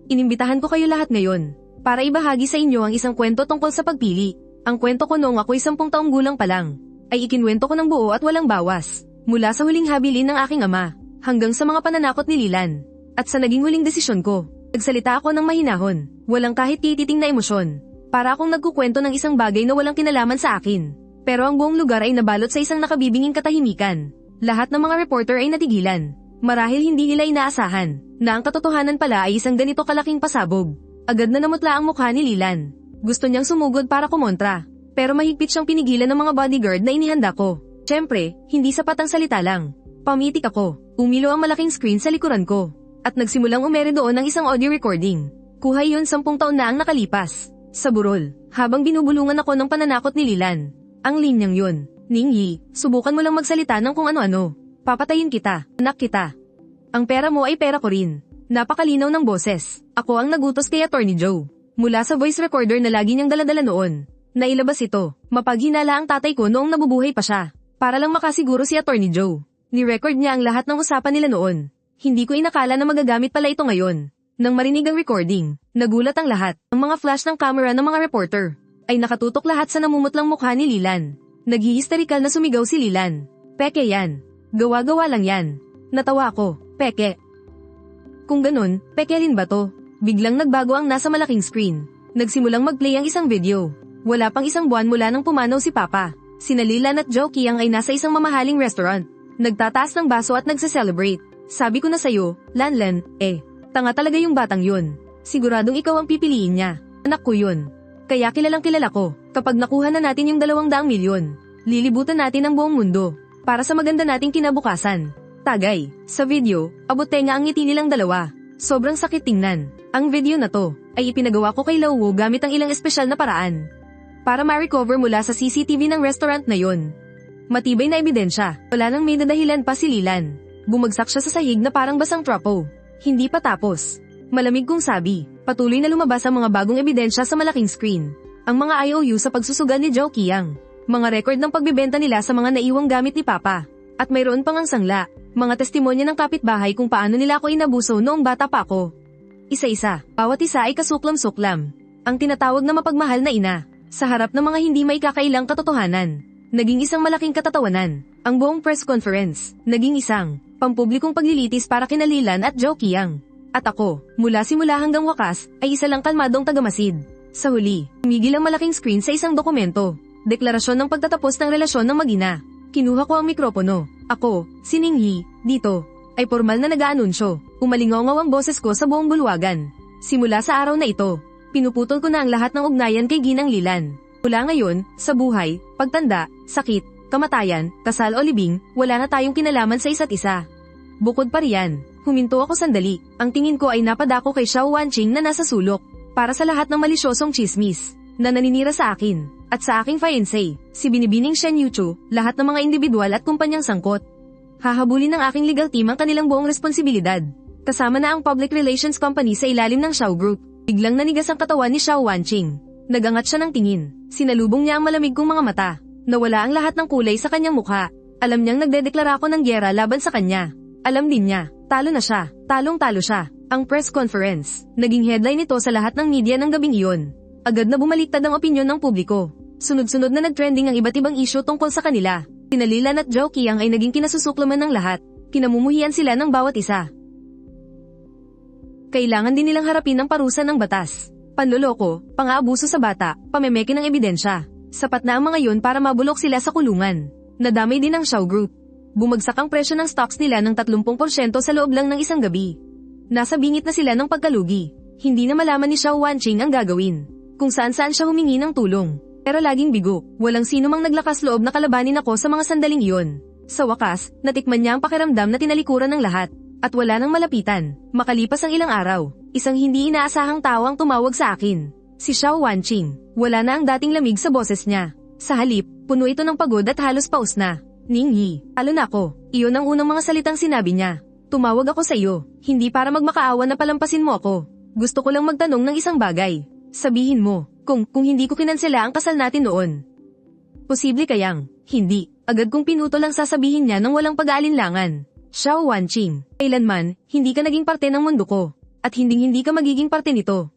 Inimbitahan ko kayo lahat ngayon para ibahagi sa inyo ang isang kwento tungkol sa pagpili. Ang kwento ko noong ako'y 10 taong gulang pa lang, ay ikinwento ko ng buo at walang bawas. Mula sa huling habilin ng aking ama, hanggang sa mga pananakot ni Lilan. At sa naging huling desisyon ko, nagsalita ako ng mahinahon, walang kahit tititing na emosyon. Para akong nagkukwento ng isang bagay na walang kinalaman sa akin. Pero ang buong lugar ay nabalot sa isang nakabibinging katahimikan. Lahat ng mga reporter ay natigilan. Marahil hindi nila inaasahan na ang katotohanan pala ay isang ganito kalaking pasabog. Agad na namutla ang mukha ni Lilan. Gusto niyang sumugod para kumontra. Pero mahigpit siyang pinigilan ng mga bodyguard na inihanda ko. Siyempre, hindi sapat ang salita lang. Pamitik ako. Umilo ang malaking screen sa likuran ko. At nagsimulang umere doon ng isang audio recording. Kuha yun 10 taon na ang nakalipas. Sa burol, habang binubulungan ako ng pananakot ni Lilan. Ang linyang yun. Ningyi, subukan mo lang magsalita ng kung ano-ano. Papatayin kita, anak kita. Ang pera mo ay pera ko rin. Napakalinaw ng boses. Ako ang nagutos kay Attorney Joe. Mula sa voice recorder na lagi niyang daladala noon. Nailabas ito. Mapaghinala ang tatay ko noong nabubuhay pa siya. Para lang makasiguro si Attorney Joe. Ni-record niya ang lahat ng usapan nila noon. Hindi ko inakala na magagamit pala ito ngayon. Nang marinig ang recording, nagulat ang lahat. Ang mga flash ng camera ng mga reporter ay nakatutok lahat sa namumutlang mukha ni Lilan. Naghihisterikal na sumigaw si Lilan. Peke yan. Gawa-gawa lang yan. Natawa ako. Peke. Kung ganun, pekelin ba to? Biglang nagbago ang nasa malaking screen. Nagsimulang mag-play ang isang video. Wala pang isang buwan mula nang pumanaw si Papa. Sina Lilan at Joe Kiang ay nasa isang mamahaling restaurant. Nagtataas ng baso at nagse-celebrate. Sabi ko na sa'yo, Lanlan, tanga talaga yung batang yun. Siguradong ikaw ang pipiliin niya. Anak ko yun. Kaya kilalang kilala ko. Kapag nakuha na natin yung 200 milyon, lilibutan natin ang buong mundo. Para sa maganda nating kinabukasan. Tagay, sa video, abot tenga ang ngiti nilang dalawa. Sobrang sakit tingnan. Ang video na to, ay ipinagawa ko kay Lauwo gamit ang ilang espesyal na paraan. Para ma-recover mula sa CCTV ng restaurant na yon. Matibay na ebidensya, wala nang may dadahilan pa si Lilan. Bumagsak siya sa sahig na parang basang trapo. Hindi pa tapos. Malamig kong sabi, patuloy na lumabas ang mga bagong ebidensya sa malaking screen. Ang mga IOU sa pagsusugal ni Joe Kiang. Mga record ng pagbibenta nila sa mga naiwang gamit ni Papa. At mayroon pang ang sangla, mga testimonya ng kapitbahay kung paano nila ako inabuso noong bata pa ako. Isa-isa, bawat isa ay kasuklam-suklam. Ang tinatawag na mapagmahal na ina, sa harap ng mga hindi maikakailang katotohanan. Naging isang malaking katatawanan. Ang buong press conference, naging isang pampublikong paglilitis para kina Lilan at Joe Kiang. At ako, mula simula hanggang wakas, ay isa lang kalmadong tagamasid. Sa huli, tumigil ang malaking screen sa isang dokumento. Deklarasyon ng pagtatapos ng relasyon ng mag-ina. Kinuha ko ang mikropono. Ako, si Ningyi, dito, ay formal na nag-aanunsyo. Umalingaw-ngaw ang boses ko sa buong bulwagan. Simula sa araw na ito, pinuputol ko na ang lahat ng ugnayan kay Ginang Lilan. Mula ngayon, sa buhay, pagtanda, sakit, kamatayan, kasal o libing, wala na tayong kinalaman sa isa't isa. Bukod pa riyan, huminto ako sandali. Ang tingin ko ay napadako kay Xiao Wanqing na nasa sulok. Para sa lahat ng malisyosong chismis na naninira sa akin. At sa aking fiancé, si Binibining Shen Yuchu, lahat ng mga individual at kumpanyang sangkot. Hahabulin ng aking legal team ang kanilang buong responsibilidad. Kasama na ang public relations company sa ilalim ng Xiao Group. Biglang nanigas ang katawan ni Xiao Wanqing. Nagangat siya ng tingin. Sinalubong niya ang malamig kong mga mata. Nawala ang lahat ng kulay sa kanyang mukha. Alam niyang nagdedeklara ako ng gyera laban sa kanya. Alam din niya, talo na siya. Talong-talo siya. Ang press conference, naging headline ito sa lahat ng media ng gabing iyon. Agad na bumaliktad ang opinyon ng publiko. Sunod-sunod na nagtrending ang iba't ibang isyu tungkol sa kanila. Sina Lilan at Joe Kiang ay naging kinasusuklaman ng lahat. Kinamumuhian sila ng bawat isa. Kailangan din nilang harapin ang parusa ng batas. Panloloko, pang-aabuso sa bata, pamemeke ng ebidensya. Sapat na ang mga yun para mabulok sila sa kulungan. Nadamay din ang Xiao Group. Bumagsak ang presyo ng stocks nila ng 30% sa loob lang ng isang gabi. Nasa bingit na sila ng pagkalugi. Hindi na malaman ni Xiao Wanqing ang gagawin. Kung saan-saan siya humingi ng tulong. Pero laging bigo, walang sino mang naglakas loob na kalabanin ako sa mga sandaling iyon. Sa wakas, natikman niya ang pakiramdam na tinalikuran ng lahat. At wala nang malapitan. Makalipas ang ilang araw, isang hindi inaasahang tao ang tumawag sa akin. Si Xiao Wanqing. Wala na ang dating lamig sa boses niya. Sa halip, puno ito ng pagod at halos paus na. Ningyi, talo na ako. Iyon ang unang mga salitang sinabi niya. Tumawag ako sa iyo, hindi para magmakaawa na palampasin mo ako. Gusto ko lang magtanong ng isang bagay. Sabihin mo, kung hindi ko kinansela ang kasal natin noon. Posible kayang, hindi. Agad kong pinuto lang sasabihin niya nang walang pag-aalinlangan. Xiao Wanqing, kailanman, hindi ka naging parte ng mundo ko. At hindi ka magiging parte nito.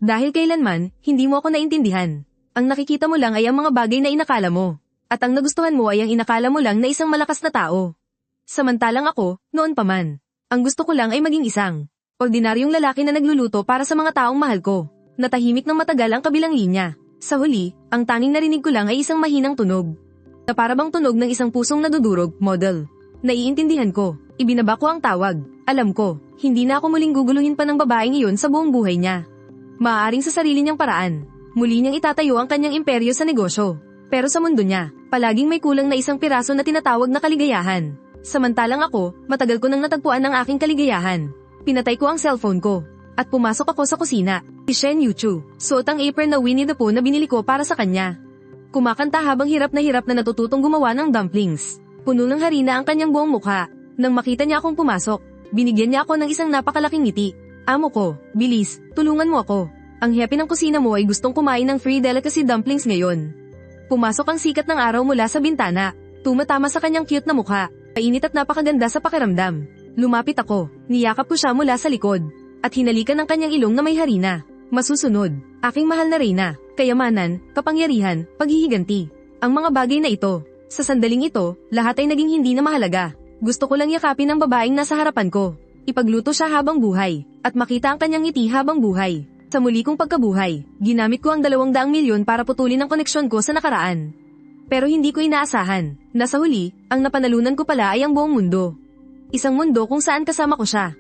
Dahil kailanman, hindi mo ako naintindihan. Ang nakikita mo lang ay ang mga bagay na inakala mo. At ang nagustuhan mo ay ang inakala mo lang na isang malakas na tao. Samantalang ako, noon pa man. Ang gusto ko lang ay maging isang ordinaryong lalaki na nagluluto para sa mga taong mahal ko. Natahimik ng matagal ang kabilang linya. Sa huli, ang tanging narinig ko lang ay isang mahinang tunog. Na parabang tunog ng isang pusong nadudurog, model. Naiintindihan ko, ibinaba ko ang tawag. Alam ko, hindi na ako muling guguluhin pa ng babaeng iyon sa buong buhay niya. Maaaring sa sarili niyang paraan. Muli niyang itatayo ang kanyang imperyo sa negosyo. Pero sa mundo niya, palaging may kulang na isang piraso na tinatawag na kaligayahan. Samantalang ako, matagal ko nang natagpuan ang aking kaligayahan. Pinatay ko ang cellphone ko. At pumasok ako sa kusina. Si Shen Yuchu, suot ang apron na Winnie the Pooh na binili ko para sa kanya. Kumakanta habang hirap na natututong gumawa ng dumplings. Puno ng harina ang kanyang buong mukha. Nang makita niya akong pumasok, binigyan niya ako ng isang napakalaking ngiti. Amo ko, bilis, tulungan mo ako. Ang hepe ng kusina mo ay gustong kumain ng free delicacy dumplings ngayon. Pumasok ang sikat ng araw mula sa bintana. Tumatama sa kanyang cute na mukha. Mainit at napakaganda sa pakiramdam. Lumapit ako, niyakap ko siya mula sa likod. At hinalikan ng kanyang ilong na may harina. Masusunod, aking mahal na reyna, kayamanan, kapangyarihan, paghihiganti. Ang mga bagay na ito, sa sandaling ito, lahat ay naging hindi na mahalaga. Gusto ko lang yakapin ang babaeng nasa harapan ko. Ipagluto siya habang buhay, at makita ang kanyang ngiti habang buhay. Sa muli kong pagkabuhay, ginamit ko ang 200 milyon para putulin ang koneksyon ko sa nakaraan. Pero hindi ko inaasahan, na sa huli, ang napanalunan ko pala ay ang buong mundo. Isang mundo kung saan kasama ko siya.